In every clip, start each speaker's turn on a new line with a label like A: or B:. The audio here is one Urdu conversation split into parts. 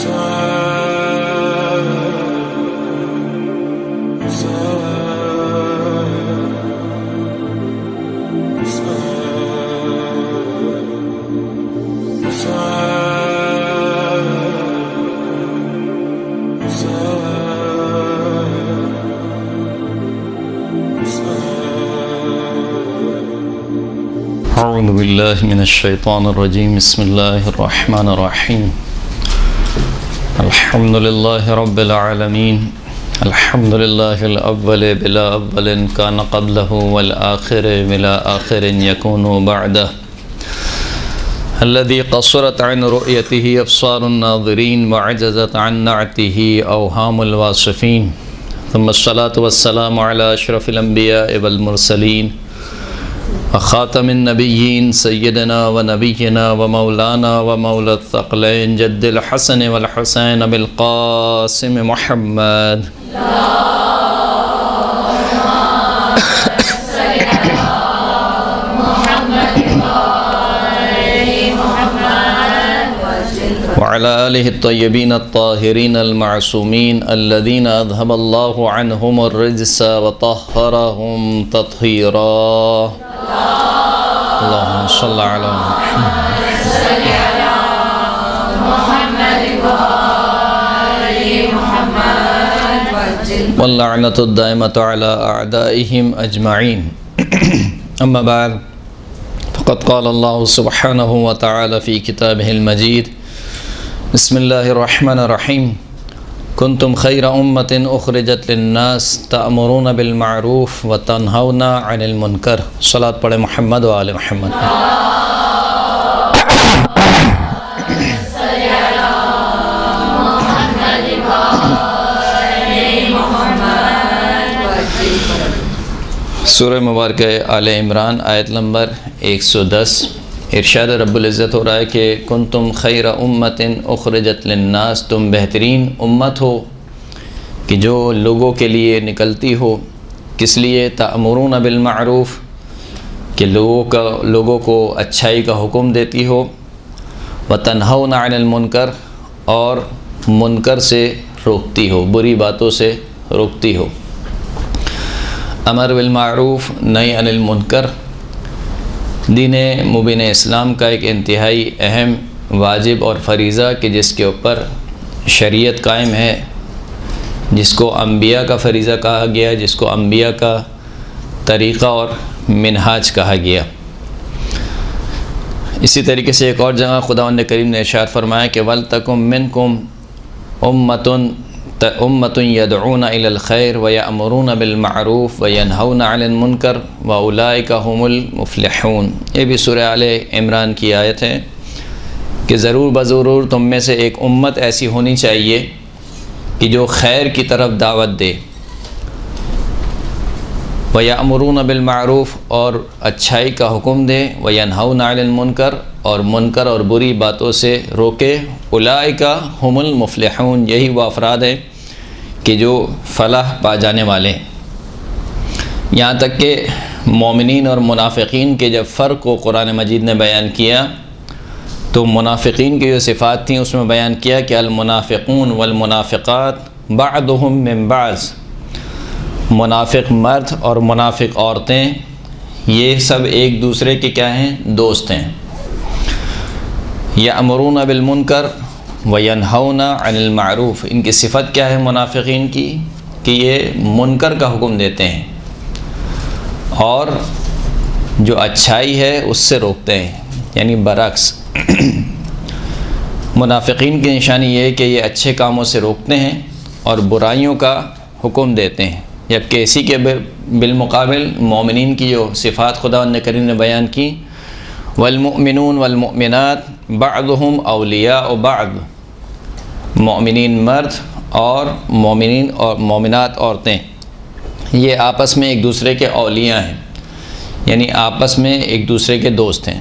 A: اعوذ باللہ من الشیطان الرجیم بسم اللہ الرحمن الرحیم الحمد للہ رب العالمین الحمد للہ الاول بلا اول کان قبلہ والآخر بلا آخر یکون بعدہ الذي قصرت عن رؤيته أبصار الناظرين وعجزت عن نعته أوهام الواصفين ثم الصلاة والسلام على أشرف الأنبياء والمرسلين وخاتم النبيين سيدنا ونبينا ومولانا ومولى الثقلين جد الحسن والحسين بالقاسم محمد وعلى آله الطيبين الطاهرين المعصومين الذين أذهب الله عنهم الرجس وطهرهم تطهيرا اللهم صل على محمد واللعنة الدائمة على أعدائهم أجمعين أما بعد فقد قال الله سبحانه وتعالى في كتابه المجيد بسم الله الرحمن الرحيم كنتم خير أمة أخرجت للناس تأمرون بالمعروف وتنهون عن المنكر صلاة پڑھے محمد و آل محمد سورہ مبارکہ آل عمران آیت نمبر 110 ارشاد رب العزت ہو رہا ہے کہ کنتم خیر امت اخرجت للناس، تم بہترین امت ہو کہ جو لوگوں کے لیے نکلتی ہو. کس لیے؟ تأمرون بالمعروف، کہ لوگوں کو اچھائی کا حکم دیتی ہو، وتنہون عن المنکر، اور منکر سے روکتی ہو، بری باتوں سے روکتی ہو. امر بالمعروف نہی عن المنکر دین مبین اسلام کا ایک انتہائی اہم واجب اور فریضہ کہ جس کے اوپر شریعت قائم ہے، جس کو انبیاء کا فریضہ کہا گیا، جس کو انبیاء کا طریقہ اور منہاج کہا گیا. اسی طریقے سے ایک اور جگہ خداوند کریم نے ارشاد فرمایا کہ وَلْتَكُمْ مِنْكُمْ أُمَّةٌ يَدْعُونَ إِلَى الْخَيْرِ وَيَأْمُرُونَ بِالْمَعْرُوفِ وَيَنْهَوْنَ عَنِ الْمُنْكَرِ وَأُولَئِكَ هُمُ الْمُفْلِحُونَ. یہ بھی سورہ آل عمران کی آیت ہے کہ ضرور بضرور تم میں سے ایک امت ایسی ہونی چاہیے کہ جو خیر کی طرف دعوت دے، وَيَأْمُرُونَ بِالْمَعْرُوفِ اور اچھائی کا حکم دے، وَيَنْهَوْنَ عَنِ الْمُنْكَرِ اور منکر اور بری باتوں سے روکے. اولئک هم المفلحون، یہی وہ افراد ہیں کہ جو فلاح پا جانے والے ہیں. یہاں تک کہ مومنین اور منافقین کے جب فرق کو قرآن مجید نے بیان کیا تو منافقین کی جو صفات تھیں اس میں بیان کیا کہ المنافقون والمنافقات بعضهم من بعض، منافق مرد اور منافق عورتیں یہ سب ایک دوسرے کے کیا ہیں؟ دوست ہیں. یأمرون بالمنکر وینہون عن المعروف، ان کی صفت کیا ہے منافقین کی؟ کہ یہ منکر کا حکم دیتے ہیں اور جو اچھائی ہے اس سے روکتے ہیں، یعنی برعکس. منافقین کی نشانی یہ ہے کہ یہ اچھے کاموں سے روکتے ہیں اور برائیوں کا حکم دیتے ہیں، جبکہ اسی کے بالمقابل مومنین کی جو صفات خداوند کریم نے بیان کی والمؤمنون والمؤمنات بعضهم اولیاء بعض، مومنین مرد اور مومنین اور مومنات عورتیں یہ آپس میں ایک دوسرے کے اولیاء ہیں، یعنی آپس میں ایک دوسرے کے دوست ہیں.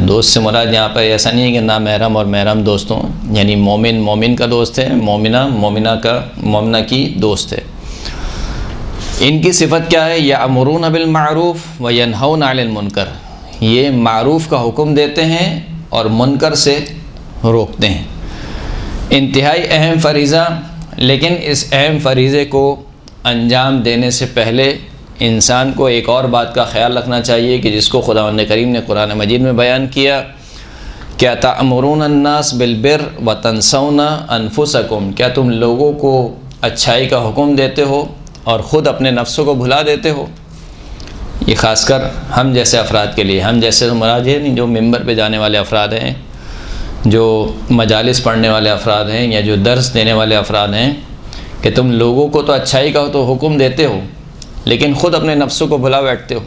A: دوست سے مراد یہاں پر ایسا نہیں ہے کہ نہ محرم اور محرم دوست ہوں، یعنی مومن مومن کا دوست ہے، مومنہ مومنہ کی دوست ہے. ان کی صفت کیا ہے؟ یأمرون بالمعروف وینہون عن المنکر، یہ معروف کا حکم دیتے ہیں اور منکر سے روکتے ہیں. انتہائی اہم فریضہ، لیکن اس اہم فریضے کو انجام دینے سے پہلے انسان کو ایک اور بات کا خیال رکھنا چاہیے کہ جس کو خداوند کریم نے قرآن مجید میں بیان کیا، کیا تأمرون الناس بالبر وتنسون انفسکم، کیا تم لوگوں کو اچھائی کا حکم دیتے ہو اور خود اپنے نفسوں کو بھلا دیتے ہو؟ یہ خاص کر ہم جیسے افراد کے لیے، ہم جیسے مراد نہیں جو ممبر پہ جانے والے افراد ہیں، جو مجالس پڑھنے والے افراد ہیں، یا جو درس دینے والے افراد ہیں، کہ تم لوگوں کو تو اچھائی کا تو حکم دیتے ہو لیکن خود اپنے نفسوں کو بھلا بیٹھتے ہو۔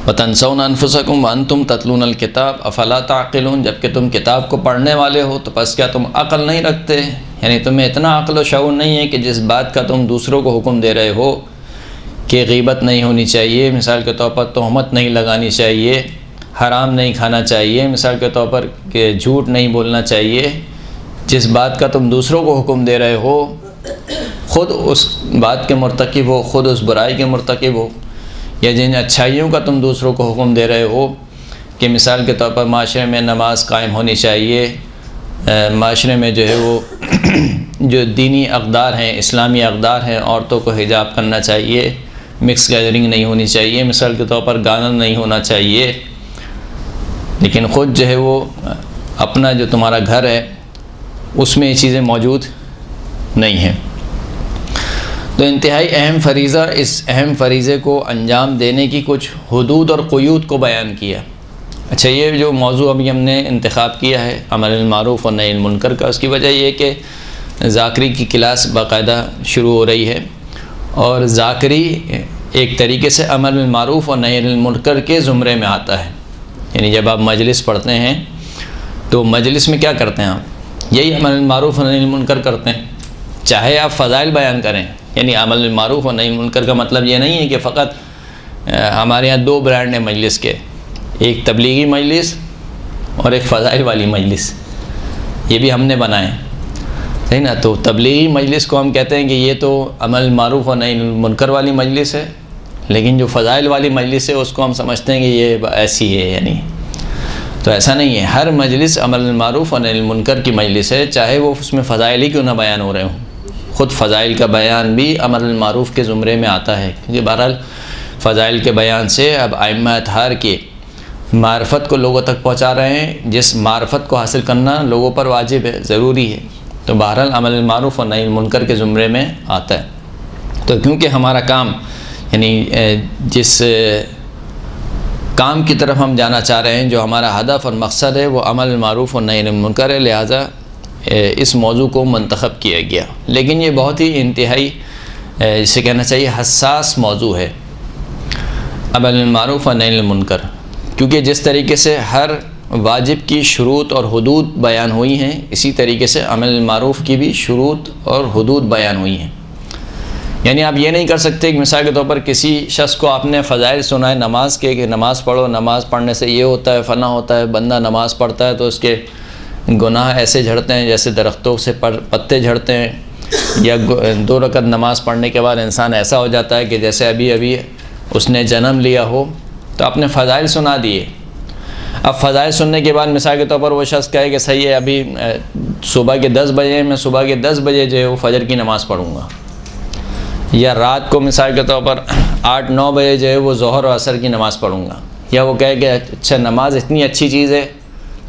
A: وَتَنْسَوْنَ أَنفُسَكُمْ وَأَنْتُمْ تَتْلُونَ الْكِتَابَ أَفَلَا تَعْقِلُونَ، جبکہ تم کتاب کو پڑھنے والے ہو تو پس کیا تم عقل نہیں رکھتے؟ یعنی تمہیں اتنا عقل و شعور نہیں ہے کہ جس بات کا تم دوسروں کو حکم دے رہے ہو کہ غیبت نہیں ہونی چاہیے، مثال کے طور پر تہمت نہیں لگانی چاہیے، حرام نہیں کھانا چاہیے، مثال کے طور پر کہ جھوٹ نہیں بولنا چاہیے، جس بات کا تم دوسروں کو حکم دے رہے ہو خود اس بات کے مرتکب ہو، خود اس برائی کے مرتکب ہو، یا جن اچھائیوں کا تم دوسروں کو حکم دے رہے ہو کہ مثال کے طور پر معاشرے میں نماز قائم ہونی چاہیے، معاشرے میں جو ہے وہ جو دینی اقدار ہیں، اسلامی اقدار ہیں، عورتوں کو حجاب کرنا چاہیے، مکس گیدرنگ نہیں ہونی چاہیے، مثال کے طور پر گانا نہیں ہونا چاہیے، لیکن خود جو ہے وہ اپنا جو تمہارا گھر ہے اس میں یہ چیزیں موجود نہیں ہیں۔ تو انتہائی اہم فریضہ، اس اہم فریضے کو انجام دینے کی کچھ حدود اور قیود کو بیان کیا۔ اچھا، یہ جو موضوع ابھی ہم نے انتخاب کیا ہے امر بالمعروف اور نہی عن المنکر کا، اس کی وجہ یہ کہ ذاکری کی کلاس باقاعدہ شروع ہو رہی ہے، اور ذاکری ایک طریقے سے امر بالمعروف اور نہی عن المنکر کے زمرے میں آتا ہے۔ یعنی جب آپ مجلس پڑھتے ہیں تو مجلس میں کیا کرتے ہیں؟ آپ یہی امر بالمعروف اور نہی عن المنکر کرتے ہیں، چاہے آپ فضائل بیان کریں۔ یعنی امر بالمعروف اور نہی عن المنکر کا مطلب یہ نہیں ہے کہ فقط ہمارے یہاں دو برانڈ ہیں مجلس کے، ایک تبلیغی مجلس اور ایک فضائل والی مجلس، یہ بھی ہم نے بنائے، صحیح نا؟ تو تبلیغی مجلس کو ہم کہتے ہیں کہ یہ تو امر بالمعروف اور نہی عن المنکر والی مجلس ہے، لیکن جو فضائل والی مجلس ہے اس کو ہم سمجھتے ہیں کہ یہ ایسی ہے، یعنی تو ایسا نہیں ہے۔ ہر مجلس امر بالمعروف اور نہی عن المنکر کی مجلس ہے، چاہے وہ اس میں فضائل ہی کیوں نہ بیان ہو رہے ہوں۔ خود فضائل کا بیان بھی امر بالمعروف کے زمرے میں آتا ہے، کیونکہ بہرحال فضائل کے بیان سے اب ائمہ اطہار کی معرفت کو لوگوں تک پہنچا رہے ہیں، جس معرفت کو حاصل کرنا لوگوں پر واجب ہے، ضروری ہے، تو بہرحال امر بالمعروف اور نہی عن المنکر کے زمرے میں آتا ہے۔ تو کیونکہ ہمارا کام، یعنی جس کام کی طرف ہم جانا چاہ رہے ہیں، جو ہمارا ہدف اور مقصد ہے، وہ امر بالمعروف اور نہی عن المنکر ہے، لہٰذا اس موضوع کو منتخب کیا گیا۔ لیکن یہ بہت ہی انتہائی جسے کہنا چاہیے حساس موضوع ہے، امر بالمعروف اور نہی عن المنکر، کیونکہ جس طریقے سے ہر واجب کی شروط اور حدود بیان ہوئی ہیں، اسی طریقے سے امر بالمعروف کی بھی شروط اور حدود بیان ہوئی ہیں۔ یعنی آپ یہ نہیں کر سکتے کہ مثال کے طور پر کسی شخص کو آپ نے فضائل سنائے نماز کے، کہ نماز پڑھو، نماز پڑھنے سے یہ ہوتا ہے، فلاں ہوتا ہے، بندہ نماز پڑھتا ہے تو اس کے گناہ ایسے جھڑتے ہیں جیسے درختوں سے پتے جھڑتے ہیں، یا 2 رکعت نماز پڑھنے کے بعد انسان ایسا ہو جاتا ہے کہ جیسے ابھی ابھی اس نے جنم لیا ہو۔ تو آپ نے فضائل سنا دیے، اب فضائل سننے کے بعد مثال کے طور پر وہ شخص کہے کہ صحیح ہے، ابھی صبح کے 10 بجے میں صبح کے 10 بجے جو ہے وہ فجر کی نماز پڑھوں گا، یا رات کو مثال کے طور پر 8-9 بجے جو ہے وہ ظہر و عصر کی نماز پڑھوں گا، یا وہ کہے کہ اچھا نماز اتنی اچھی چیز ہے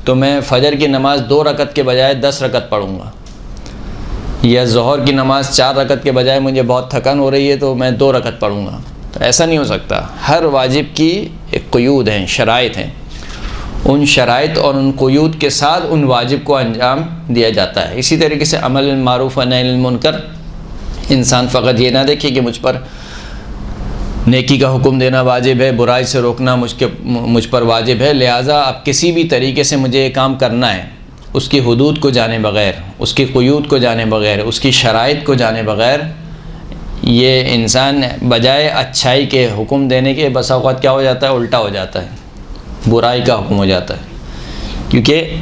A: تو میں فجر کی نماز 2 رکعت کے بجائے 10 رکعت پڑھوں گا، یا ظہر کی نماز 4 رکعت کے بجائے مجھے بہت تھکن ہو رہی ہے تو میں 2 رکعت پڑھوں گا۔ تو ایسا نہیں ہو سکتا، ہر واجب کی ایک قیود ہیں، شرائط ہیں، ان شرائط اور ان قیود کے ساتھ ان واجب کو انجام دیا جاتا ہے۔ اسی طریقے سے امر بالمعروف و نہی عن المنکر، انسان فقط یہ نہ دیکھے کہ مجھ پر نیکی کا حکم دینا واجب ہے، برائی سے روکنا مجھ پر واجب ہے، لہٰذا اب کسی بھی طریقے سے مجھے یہ کام کرنا ہے، اس کی حدود کو جانے بغیر، اس کی قیود کو جانے بغیر، اس کی شرائط کو جانے بغیر، یہ انسان بجائے اچھائی کے حکم دینے کے بسا اوقات کیا ہو جاتا ہے، الٹا ہو جاتا ہے، برائی کا حکم ہو جاتا ہے۔ کیونکہ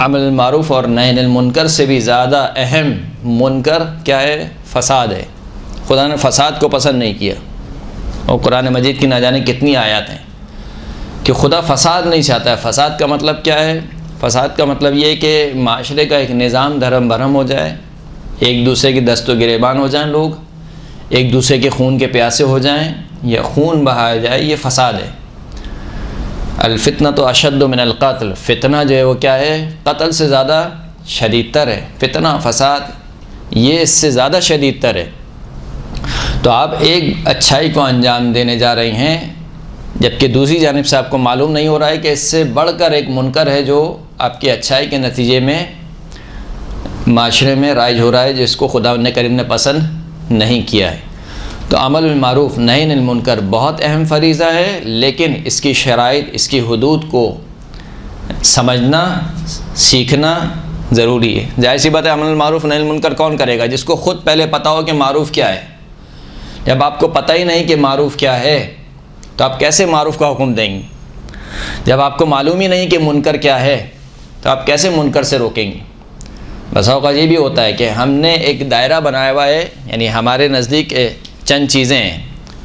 A: امر بالمعروف اور نہی عن المنکر سے بھی زیادہ اہم منکر کیا ہے؟ فساد ہے۔ خدا نے فساد کو پسند نہیں کیا، اور قرآن مجید کی نہ جانے کتنی آیات ہیں کہ خدا فساد نہیں چاہتا ہے۔ فساد کا مطلب کیا ہے؟ فساد کا مطلب یہ کہ معاشرے کا ایک نظام دھرم بھرم ہو جائے، ایک دوسرے کی دست و گریبان ہو جائیں، لوگ ایک دوسرے کے خون کے پیاسے ہو جائیں یا خون بہایا جائے، یہ فساد ہے۔ الفتنۃ اشد من القتل، فتنہ جو ہے وہ کیا ہے؟ قتل سے زیادہ شدید تر ہے۔ فتنہ، فساد، یہ اس سے زیادہ شدید تر ہے۔ تو آپ ایک اچھائی کو انجام دینے جا رہے ہیں، جبکہ دوسری جانب سے آپ کو معلوم نہیں ہو رہا ہے کہ اس سے بڑھ کر ایک منکر ہے جو آپ کی اچھائی کے نتیجے میں معاشرے میں رائج ہو رہا ہے، جس کو خداوند کریم نے پسند نہیں کیا ہے۔ تو عمل بالمعروف نہی عن المنکر بہت اہم فریضہ ہے، لیکن اس کی شرائط، اس کی حدود کو سمجھنا، سیکھنا ضروری ہے۔ ظاہر سی بات ہے، عمل بالمعروف نہی عن المنکر کون کرے گا؟ جس کو خود پہلے پتہ ہو کہ معروف کیا ہے۔ جب آپ کو پتہ ہی نہیں کہ معروف کیا ہے تو آپ کیسے معروف کا حکم دیں گے؟ جب آپ کو معلوم ہی نہیں کہ منکر کیا ہے تو آپ کیسے منکر سے روکیں گے؟ بس اوقات یہ بھی ہوتا ہے کہ ہم نے ایک دائرہ بنایا ہوا ہے، یعنی ہمارے نزدیک چند چیزیں ہیں،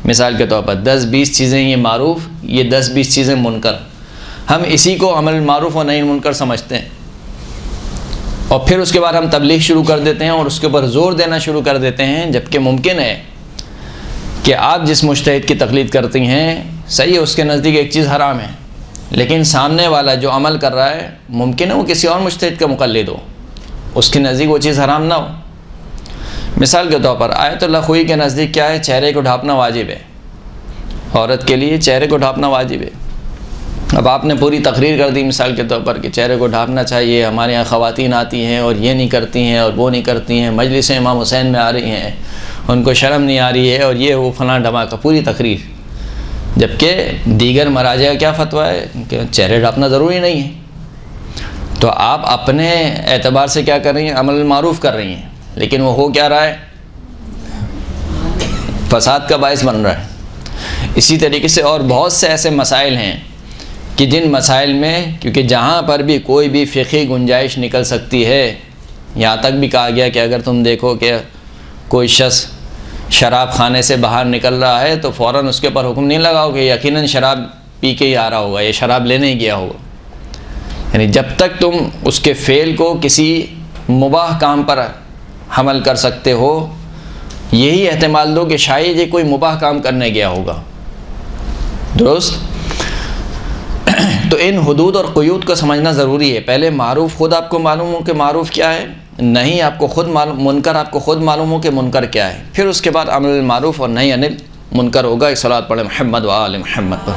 A: مثال کے طور پر 10-20 چیزیں یہ معروف، یہ 10-20 چیزیں منکر، ہم اسی کو عمل معروف اور نہی منکر سمجھتے ہیں، اور پھر اس کے بعد ہم تبلیغ شروع کر دیتے ہیں اور اس کے اوپر زور دینا شروع کر دیتے ہیں، جبکہ ممکن ہے کہ آپ جس مجتہد کی تقلید کرتی ہیں صحیح ہے، اس کے نزدیک ایک چیز حرام ہے، لیکن سامنے والا جو عمل کر رہا ہے ممکن ہے وہ کسی اور مجتہد کا مقلد ہو، اس کے نزدیک وہ چیز حرام نہ ہو۔ مثال کے طور پر آیت اللہ خوئی کے نزدیک کیا ہے؟ چہرے کو ڈھانپنا واجب ہے، عورت کے لیے چہرے کو ڈھانپنا واجب ہے۔ اب آپ نے پوری تقریر کر دی مثال کے طور پر کہ چہرے کو ڈھانپنا چاہیے، ہمارے یہاں خواتین آتی ہیں اور یہ نہیں کرتی ہیں اور وہ نہیں کرتی ہیں، مجلس امام حسین میں آ رہی ہیں، ان کو شرم نہیں آ رہی ہے، اور یہ وہ فلاں دھماکہ، پوری تقریر، جبکہ دیگر مراجع کا کیا فتویٰ ہے کہ چہرے ڈھانپنا ضروری نہیں ہے۔ تو آپ اپنے اعتبار سے کیا کر رہی ہیں؟ عمل معروف کر رہی ہیں، لیکن وہ ہو کیا رہا ہے؟ فساد کا باعث بن رہا ہے۔ اسی طریقے سے اور بہت سے ایسے مسائل ہیں کہ جن مسائل میں، کیونکہ جہاں پر بھی کوئی بھی فقہی گنجائش نکل سکتی ہے، یہاں تک بھی کہا گیا کہ اگر تم دیکھو کہ کوئی شخص شراب خانے سے باہر نکل رہا ہے تو فوراً اس کے اوپر حکم نہیں لگاؤ کہ یقیناً شراب پی کے ہی آ رہا ہوگا، یہ شراب لینے ہی گیا ہوگا۔ یعنی جب تک تم اس کے فعل کو کسی مباح کام پر حمل کر سکتے ہو، یہی احتمال دو کہ شاید یہ کوئی مباح کام کرنے گیا ہوگا، درست؟ تو ان حدود اور قیود کو سمجھنا ضروری ہے۔ پہلے معروف خود آپ کو معلوم ہو کہ معروف کیا ہے، نہیں آپ کو خود معلوم، منکر آپ کو خود معلوم ہو کہ منکر کیا ہے، پھر اس کے بعد عمل معروف اور نہی عن منکر ہوگا۔ ایک صلوات پڑھیں محمد و آل محمد پر۔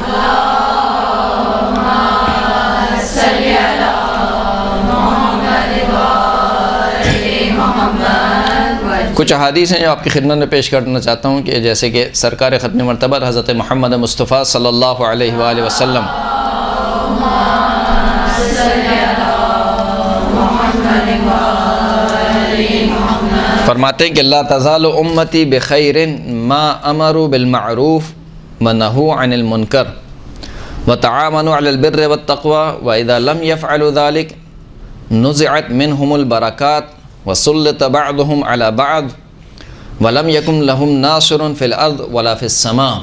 A: کچھ احادیث ہیں جو آپ کی خدمت میں پیش کرنا چاہتا ہوں، کہ جیسے کہ سرکار ختم مرتبہ حضرت محمد مصطفیٰ صلی اللہ علیہ وآلہ وسلم فرماتے ہیں کہ لا تزال امتی بخیر ما امروا بالمعروف ونہوا عن المنکر وتعاونوا علی البر والتقوى واذا لم يفعلوا ذلك نزعت منهم البرکات وسلط بعضهم على بعض ولم يكن لهم ناصر في الارض ولا في السماء۔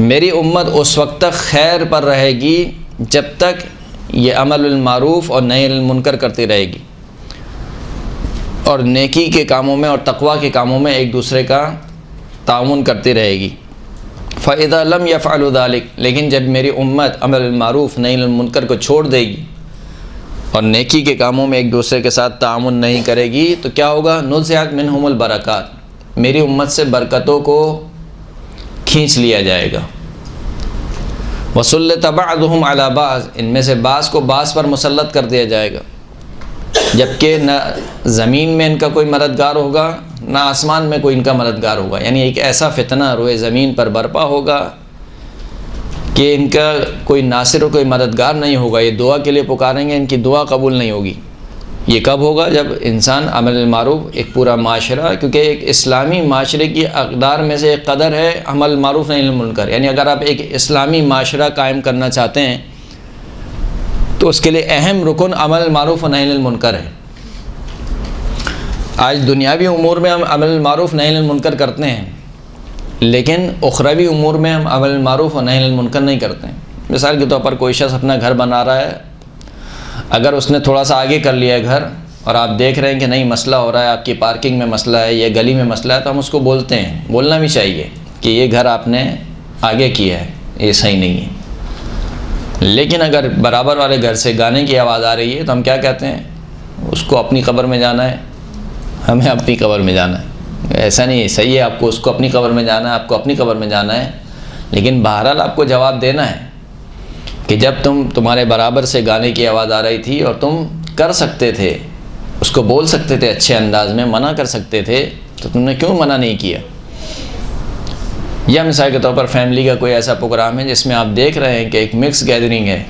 A: میری امت اس وقت تک خیر پر رہے گی جب تک یہ عمل المعروف اور نہی عن المنکر کرتی رہے گی، اور نیکی کے کاموں میں اور تقویٰ کے کاموں میں ایک دوسرے کا تعاون کرتی رہے گی۔ فَإِذَا لَمْ يَفْعَلُوا ذَلِكَ، لیکن جب میری امت عمل المعروف نہی عن المنکر کو چھوڑ دے گی اور نیکی کے کاموں میں ایک دوسرے کے ساتھ تعاون نہیں کرے گی تو کیا ہوگا؟ نُزِعَتْ مِنْهُمُ الْبَرَكَاتُ، میری امت سے برکتوں کو کھینچ لیا جائے گا۔ وَسُلِّطَ بَعْضُهُمْ عَلَى بَعْضٍ، ان میں سے بعض کو بعض پر مسلط کر دیا جائے گا، جبکہ نہ زمین میں ان کا کوئی مددگار ہوگا نہ آسمان میں کوئی ان کا مددگار ہوگا۔ یعنی ایک ایسا فتنہ روئے زمین پر برپا ہوگا کہ ان کا کوئی ناصر و کوئی مددگار نہیں ہوگا، یہ دعا کے لیے پکاریں گے، ان کی دعا قبول نہیں ہوگی۔ یہ کب ہوگا؟ جب انسان عمل المعروف، ایک پورا معاشرہ، کیونکہ ایک اسلامی معاشرے کی اقدار میں سے ایک قدر ہے عمل معروف نہی عن المنکر، یعنی اگر آپ ایک اسلامی معاشرہ قائم کرنا چاہتے ہیں تو اس کے لیے اہم رکن عمل معروف و نہی عن المنکر ہے۔ آج دنیاوی امور میں ہم عمل معروف نہی عن المنکر کرتے ہیں، لیکن اخروی امور میں ہم عمل معروف و نہی عن المنکر نہیں کرتے ہیں۔ مثال کے طور پر کوئی شخص اپنا گھر بنا رہا ہے اگر اس نے تھوڑا سا آگے کر لیا ہے گھر اور آپ دیکھ رہے ہیں کہ نہیں مسئلہ ہو رہا ہے، آپ کی پارکنگ میں مسئلہ ہے یا گلی میں مسئلہ ہے، تو ہم اس کو بولتے ہیں، بولنا بھی چاہیے کہ یہ گھر آپ نے آگے کیا ہے، یہ صحیح نہیں ہے۔ لیکن اگر برابر والے گھر سے گانے کی آواز آ رہی ہے تو ہم کیا کہتے ہیں؟ اس کو اپنی قبر میں جانا ہے، ہمیں اپنی قبر میں جانا ہے۔ ایسا نہیں ہے، صحیح ہے آپ کو اس کو اپنی قبر میں جانا ہے، آپ کو اپنی قبر میں جانا ہے، لیکن بہرحال آپ کو جواب دینا ہے کہ جب تمہارے برابر سے گانے کی آواز آ رہی تھی اور تم کر سکتے تھے، اس کو بول سکتے تھے اچھے انداز میں، منع کر سکتے تھے، تو تم نے کیوں منع نہیں کیا؟ یا مثال کے طور پر فیملی کا کوئی ایسا پروگرام ہے جس میں آپ دیکھ رہے ہیں کہ ایک مکس گیدرنگ ہے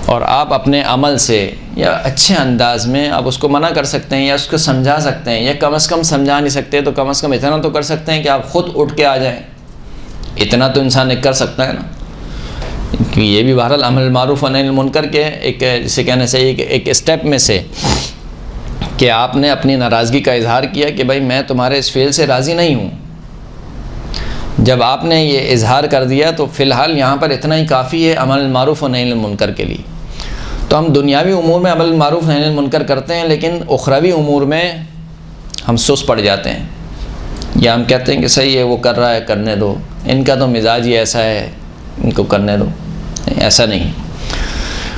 A: اور آپ اپنے عمل سے یا اچھے انداز میں آپ اس کو منع کر سکتے ہیں یا اس کو سمجھا سکتے ہیں، یا کم از کم سمجھا نہیں سکتے تو کم از کم اتنا تو کر سکتے ہیں کہ آپ خود اٹھ کے آ جائیں۔ اتنا تو انسان ایک کر سکتا ہے نا، کہ یہ بھی بہرحال امر معروف و نہی عن المنکر کے ایک جسے کہنا چاہیے کہ ایک اسٹیپ میں سے، کہ آپ نے اپنی ناراضگی کا اظہار کیا کہ بھائی میں تمہارے اس فعل سے راضی نہیں ہوں۔ جب آپ نے یہ اظہار کر دیا تو فی الحال یہاں پر اتنا ہی کافی ہے امر معروف و نہی عن المنکر کے لیے۔ تو ہم دنیاوی امور میں امر معروف و نہی عن المنکر کرتے ہیں، لیکن اخروی امور میں ہم سست پڑ جاتے ہیں، یا ہم کہتے ہیں کہ صحیح ہے وہ کر رہا ہے کرنے دو، ان کا تو مزاج ہی ایسا ہے، ان کو کرنے دو۔ ایسا نہیں۔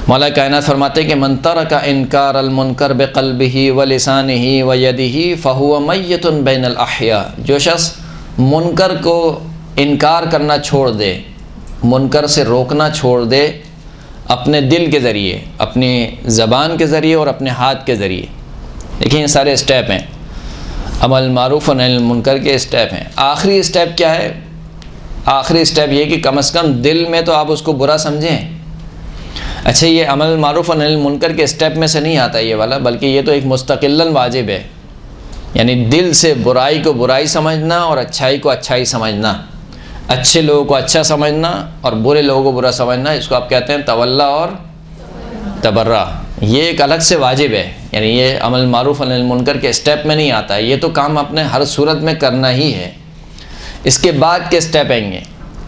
A: مولا کائنات فرماتے ہیں کہ من ترک انکار المنکر بقلبہ ولسانہ ویدہ فہو میت بین الاحیاء، جو شخص منکر کو انکار کرنا چھوڑ دے، منکر سے روکنا چھوڑ دے، اپنے دل کے ذریعے، اپنی زبان کے ذریعے اور اپنے ہاتھ کے ذریعے۔ دیکھیں یہ سارے اسٹیپ ہیں، امر معروف و نہی عن المنکر کے اسٹیپ ہیں۔ آخری اسٹیپ کیا ہے؟ آخری اسٹیپ یہ کہ کم از کم دل میں تو آپ اس کو برا سمجھیں۔ اچھا، یہ امر معروف و نہی عن المنکر کے اسٹیپ میں سے نہیں آتا یہ والا، بلکہ یہ تو ایک مستقلاً واجب ہے، یعنی دل سے برائی کو برائی سمجھنا اور اچھائی کو اچھائی سمجھنا، اچھے لوگوں کو اچھا سمجھنا اور برے لوگوں کو برا سمجھنا، اس کو آپ کہتے ہیں تولا اور تبرہ۔ یہ ایک الگ سے واجب ہے، یعنی یہ امر معروف و نہی عن المنکر کے اسٹیپ میں نہیں آتا ہے، یہ تو کام اپنے ہر صورت میں کرنا ہی ہے۔ اس کے بعد کے اسٹیپ آئیں گے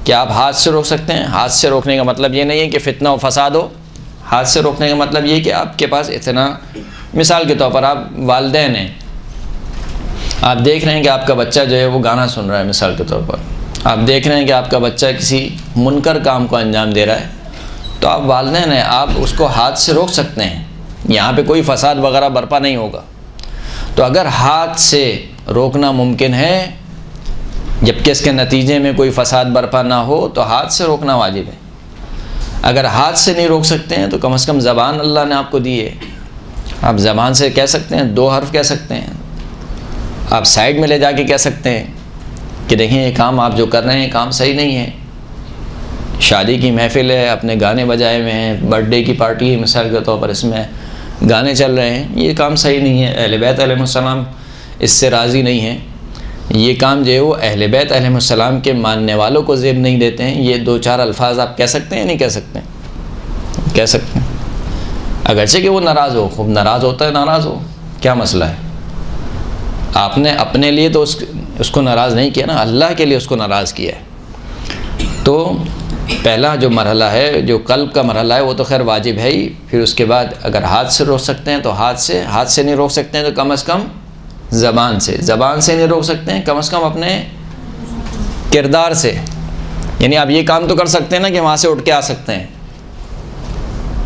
A: کہ آپ ہاتھ سے روک سکتے ہیں۔ ہاتھ سے روکنے کا مطلب یہ نہیں ہے کہ فتنہ و فساد ہو، ہاتھ سے روکنے کا مطلب یہ کہ آپ کے پاس اتنا، مثال کے طور پر آپ والدین ہیں، آپ دیکھ رہے ہیں کہ آپ کا بچہ جو ہے وہ گانا سن رہا ہے، مثال کے طور پر آپ دیکھ رہے ہیں کہ آپ کا بچہ کسی منکر کام کو انجام دے رہا ہے، تو آپ والدین ہیں، آپ اس کو ہاتھ سے روک سکتے ہیں، یہاں پہ کوئی فساد وغیرہ برپا نہیں ہوگا۔ تو اگر ہاتھ سے روکنا ممکن ہے جبکہ اس کے نتیجے میں کوئی فساد برپا نہ ہو تو ہاتھ سے روکنا واجب ہے۔ اگر ہاتھ سے نہیں روک سکتے ہیں تو کم از کم زبان اللہ نے آپ کو دی ہے، آپ زبان سے کہہ سکتے ہیں، 2 حرف کہہ سکتے ہیں، آپ سائڈ میں لے جا کے کہہ سکتے ہیں کہ دیکھیں یہ کام آپ جو کر رہے ہیں کام صحیح نہیں ہے، شادی کی محفل ہے، اپنے گانے بجائے ہوئے ہیں، برتھ ڈے کی پارٹی ہے مثال کے طور پر، اس میں گانے چل رہے ہیں، یہ کام صحیح نہیں ہے، اہل بیت علیہ السلام اس سے راضی نہیں ہیں، یہ کام جو ہے وہ اہل بیت علیہ السلام کے ماننے والوں کو زیب نہیں دیتے ہیں۔ یہ 2-4 الفاظ آپ کہہ سکتے ہیں، نہیں کہہ سکتے؟ کہہ سکتے ہیں، اگرچہ کہ وہ ناراض ہو، خوب ناراض ہوتا ہے، ناراض ہو، کیا مسئلہ ہے؟ آپ نے اپنے لیے تو اس کو ناراض نہیں کیا نا، اللہ کے لیے اس کو ناراض کیا ہے۔ تو پہلا جو مرحلہ ہے، جو قلب کا مرحلہ ہے، وہ تو خیر واجب ہے ہی، پھر اس کے بعد اگر ہاتھ سے روک سکتے ہیں تو ہاتھ سے نہیں روک سکتے ہیں تو کم از کم زبان سے نہیں روک سکتے ہیں، کم از کم اپنے کردار سے، یعنی آپ یہ کام تو کر سکتے ہیں نا کہ وہاں سے اٹھ کے آ سکتے ہیں،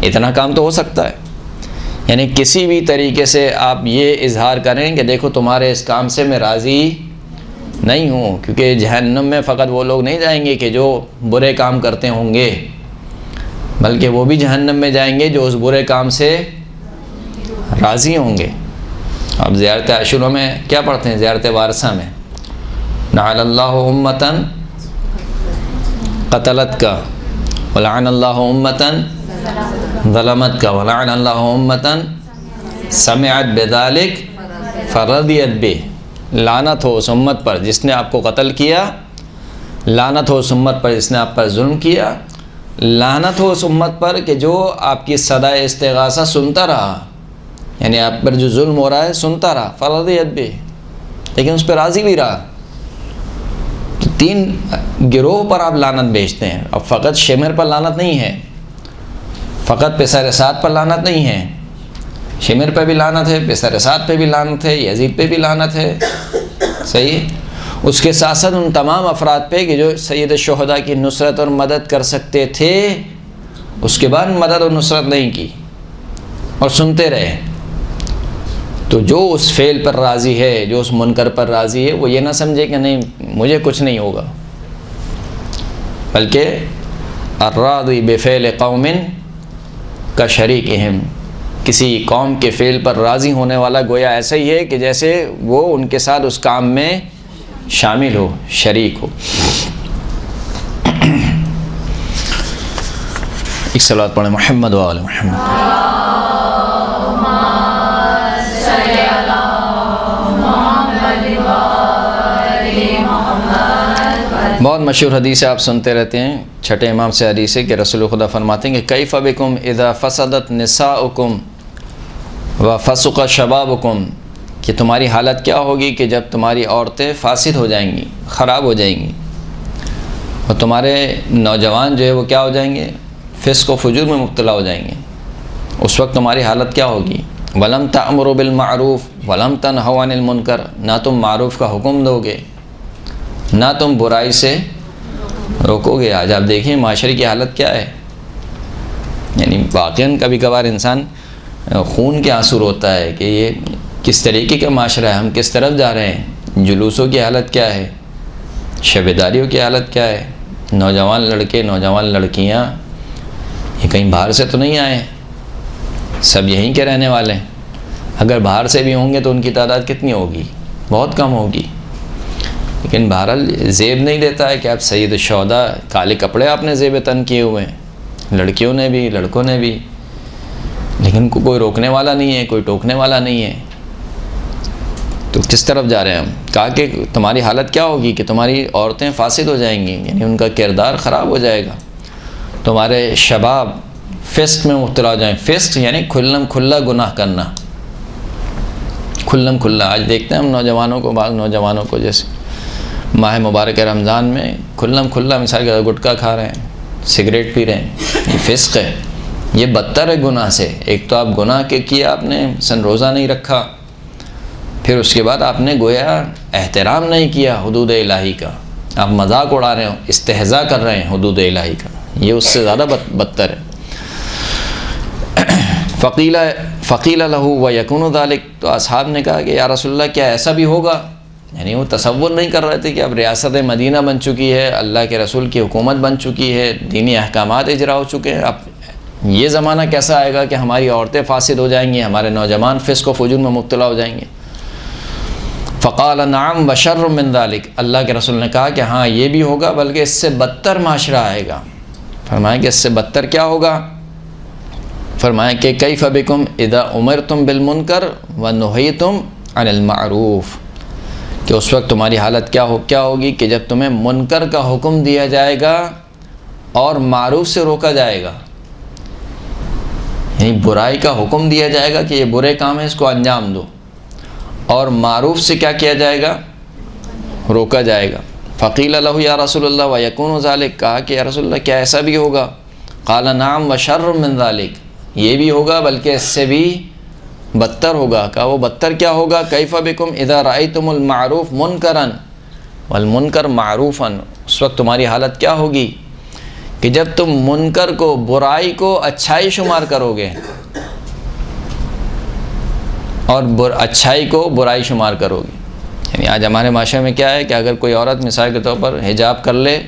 A: اتنا کام تو ہو سکتا ہے، یعنی کسی بھی طریقے سے آپ یہ اظہار کریں کہ دیکھو تمہارے اس کام سے میں راضی نہیں ہوں، کیونکہ جہنم میں فقط وہ لوگ نہیں جائیں گے کہ جو برے کام کرتے ہوں گے، بلکہ وہ بھی جہنم میں جائیں گے جو اس برے کام سے راضی ہوں گے۔ اب زیارت عاشورہ میں کیا پڑھتے ہیں؟ زیارت وارثہ میں لعن اللہ امتن قتلت کا ولعن اللہ امتن ظلمت کا ولعن اللہ امتن سمعت بذلک فرضیت بہ، لعنت ہو اس امت پر جس نے آپ کو قتل کیا، لعنت ہو اس امت پر جس نے آپ پر ظلم کیا، لعنت ہو اس امت پر کہ جو آپ کی صدائے استغاثہ سنتا رہا، یعنی آپ پر جو ظلم ہو رہا ہے سنتا رہا، فرضیت بہ، لیکن اس پہ راضی بھی رہا۔ تو 3 گروہ پر آپ لعنت بھیجتے ہیں، اب فقط شمر پر لعنت نہیں ہے، فقط پسر سعد پر لعنت نہیں ہے، شمر پہ بھی لعنت ہے، پسر سعد پہ بھی لعنت ہے، یزید پہ بھی لعنت ہے، صحیح. اس کے ساتھ ساتھ ان تمام افراد پہ کہ جو سید الشہداء کی نصرت اور مدد کر سکتے تھے، اس کے بعد مدد اور نصرت نہیں کی اور سنتے رہے. تو جو اس فعل پر راضی ہے، جو اس منکر پر راضی ہے، وہ یہ نہ سمجھے کہ نہیں مجھے کچھ نہیں ہوگا، بلکہ الراضی بفعل قوم کا شریکہم، کسی قوم کے فعل پر راضی ہونے والا گویا ایسا ہی ہے کہ جیسے وہ ان کے ساتھ اس کام میں شامل ہو، شریک ہو. ایک صلوات پڑھیں محمد و آل محمد. بہت مشہور حدیث ہے، آپ سنتے رہتے ہیں، چھٹے امام سے حدیث ہے کہ رسول خدا فرماتے ہیں کہ کیف بکم اذا فسدت نساؤکم وفسق شبابکم، کہ تمہاری حالت کیا ہوگی کہ جب تمہاری عورتیں فاسد ہو جائیں گی، خراب ہو جائیں گی، اور تمہارے نوجوان جو ہے وہ کیا ہو جائیں گے، فسق و فجور میں مبتلا ہو جائیں گے. اس وقت تمہاری حالت کیا ہوگی؟ ولم تأمروا بالمعروف ولم تنہوا عن المنکر، نہ تم معروف کا حکم دو گے، نہ تم برائی سے روکو گے. آج آپ دیکھیں معاشرے کی حالت کیا ہے، یعنی واقعاً کبھی کبھار انسان خون کے آنسو روتا ہے کہ یہ کس طریقے کا معاشرہ ہے، ہم کس طرف جا رہے ہیں. جلوسوں کی حالت کیا ہے، شبیداریوں کی حالت کیا ہے. نوجوان لڑکے، نوجوان لڑکیاں یہ کہیں باہر سے تو نہیں آئے، سب یہیں کے رہنے والے ہیں. اگر باہر سے بھی ہوں گے تو ان کی تعداد کتنی ہوگی؟ بہت کم ہوگی. لیکن بہرحال زیب نہیں دیتا ہے کہ آپ سید الشہداء، کالے کپڑے آپ نے زیب تن کیے ہوئے ہیں، لڑکیوں نے بھی لڑکوں نے بھی، لیکن کوئی روکنے والا نہیں ہے، کوئی ٹوکنے والا نہیں ہے. تو کس طرف جا رہے ہیں ہم؟ کہا کہ تمہاری حالت کیا ہوگی کہ تمہاری عورتیں فاسد ہو جائیں گی، یعنی ان کا کردار خراب ہو جائے گا، تمہارے شباب فسق میں مبتلا ہو جائیں. فسق یعنی کھلم کھلا گناہ کرنا، کھلم کھلا. آج دیکھتے ہیں ہم نوجوانوں کو، بعض نوجوانوں کو جیسے ماہ مبارک رمضان میں کھلم کھلا مثال کے گٹکا کھا رہے ہیں، سگریٹ پی رہے ہیں. یہ فسق ہے، یہ بدتر ہے گناہ سے. ایک تو آپ گناہ کے کیا، آپ نے سن روزہ نہیں رکھا، پھر اس کے بعد آپ نے گویا احترام نہیں کیا حدود الہی کا، آپ مذاق اڑا رہے ہو، استہزاء کر رہے ہیں حدود الہی کا. یہ اس سے زیادہ بدتر ہے. فقیل لہ ویکون ذلک، تو اصحاب نے کہا کہ یا رسول اللہ کیا ایسا بھی ہوگا؟ یعنی وہ تصور نہیں کر رہے تھے کہ اب ریاست مدینہ بن چکی ہے، اللہ کے رسول کی حکومت بن چکی ہے، دینی احکامات اجرا ہو چکے ہیں، اب یہ زمانہ کیسا آئے گا کہ ہماری عورتیں فاسد ہو جائیں گی، ہمارے نوجوان فسق و فجور میں مبتلا ہو جائیں گے. فقال نعم وشر من ذلک، اللہ کے رسول نے کہا کہ ہاں یہ بھی ہوگا، بلکہ اس سے بدتر معاشرہ آئے گا. فرمایا کہ اس سے بدتر کیا ہوگا؟ فرمایا کہ کیف بکم اذا امرتم بالمنکر ونہیتم عن المعروف، کہ اس وقت تمہاری حالت کیا ہوگی کہ جب تمہیں منکر کا حکم دیا جائے گا اور معروف سے روکا جائے گا. یعنی برائی کا حکم دیا جائے گا کہ یہ برے کام ہے، اس کو انجام دو، اور معروف سے کیا کیا جائے گا؟ روکا جائے گا. فقیل لہ یا رسول اللہ ویکون ذلک، کہا کہ یا رسول اللہ کیا ایسا بھی ہوگا؟ قال نعم وشر من ذلک، یہ بھی ہوگا بلکہ اس سے بھی بدتر ہوگا. کہا وہ بدتر کیا ہوگا؟ کیف بکم اذا رأیتم المعروف منکرا والمنکر معروفا، اس وقت تمہاری حالت کیا ہوگی کہ جب تم منکر کو، برائی کو اچھائی شمار کرو گے اور اچھائی کو برائی شمار کرو گے. یعنی آج ہمارے معاشرے میں کیا ہے کہ اگر کوئی عورت مثال کے طور پر حجاب کر لے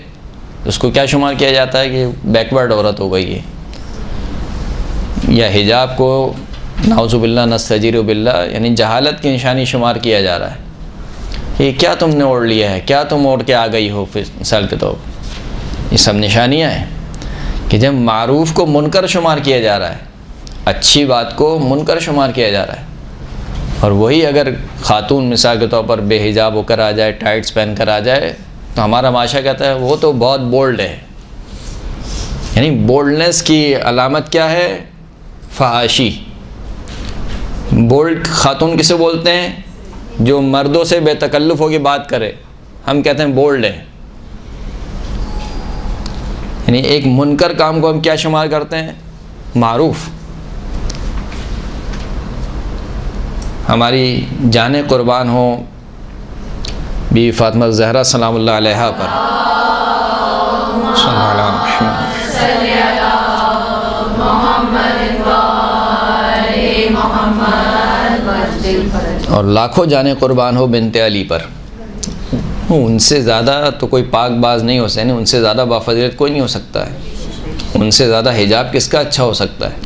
A: تو اس کو کیا شمار کیا جاتا ہے کہ بیکورڈ عورت ہو گئی ہے، یا حجاب کو نعوذ باللہ نستجیر باللہ یعنی جہالت کی نشانی شمار کیا جا رہا ہے کہ کیا تم نے اوڑھ لیا ہے، کیا تم اوڑھ کے آ گئی ہو مثال کے طور پر. یہ سب نشانیاں ہیں کہ جب معروف کو منکر شمار کیا جا رہا ہے، اچھی بات کو منکر شمار کیا جا رہا ہے، اور وہی اگر خاتون مثال کے طور پر بے حجاب ہو کر آ جائے، ٹائٹس پہن کر آ جائے، تو ہمارا معاشرہ کہتا ہے وہ تو بہت بولڈ ہے. یعنی بولڈنس کی علامت کیا ہے؟ فحاشی. بولڈ خاتون کسے بولتے ہیں؟ جو مردوں سے بے تکلف ہو کے بات کرے، ہم کہتے ہیں بولڈ ہے. یعنی ایک منکر کام کو ہم کیا شمار کرتے ہیں؟ معروف ہماری جانیں قربان ہوں بی فاطمہ زہرا سلام اللہ علیہا پر اور لاکھوں جانیں قربان ہو بنت علی پر. ان سے زیادہ تو کوئی پاک باز نہیں ہو سکتا، ان سے زیادہ بافضیلت کوئی نہیں ہو سکتا ہے، ان سے زیادہ حجاب کس کا اچھا ہو سکتا ہے.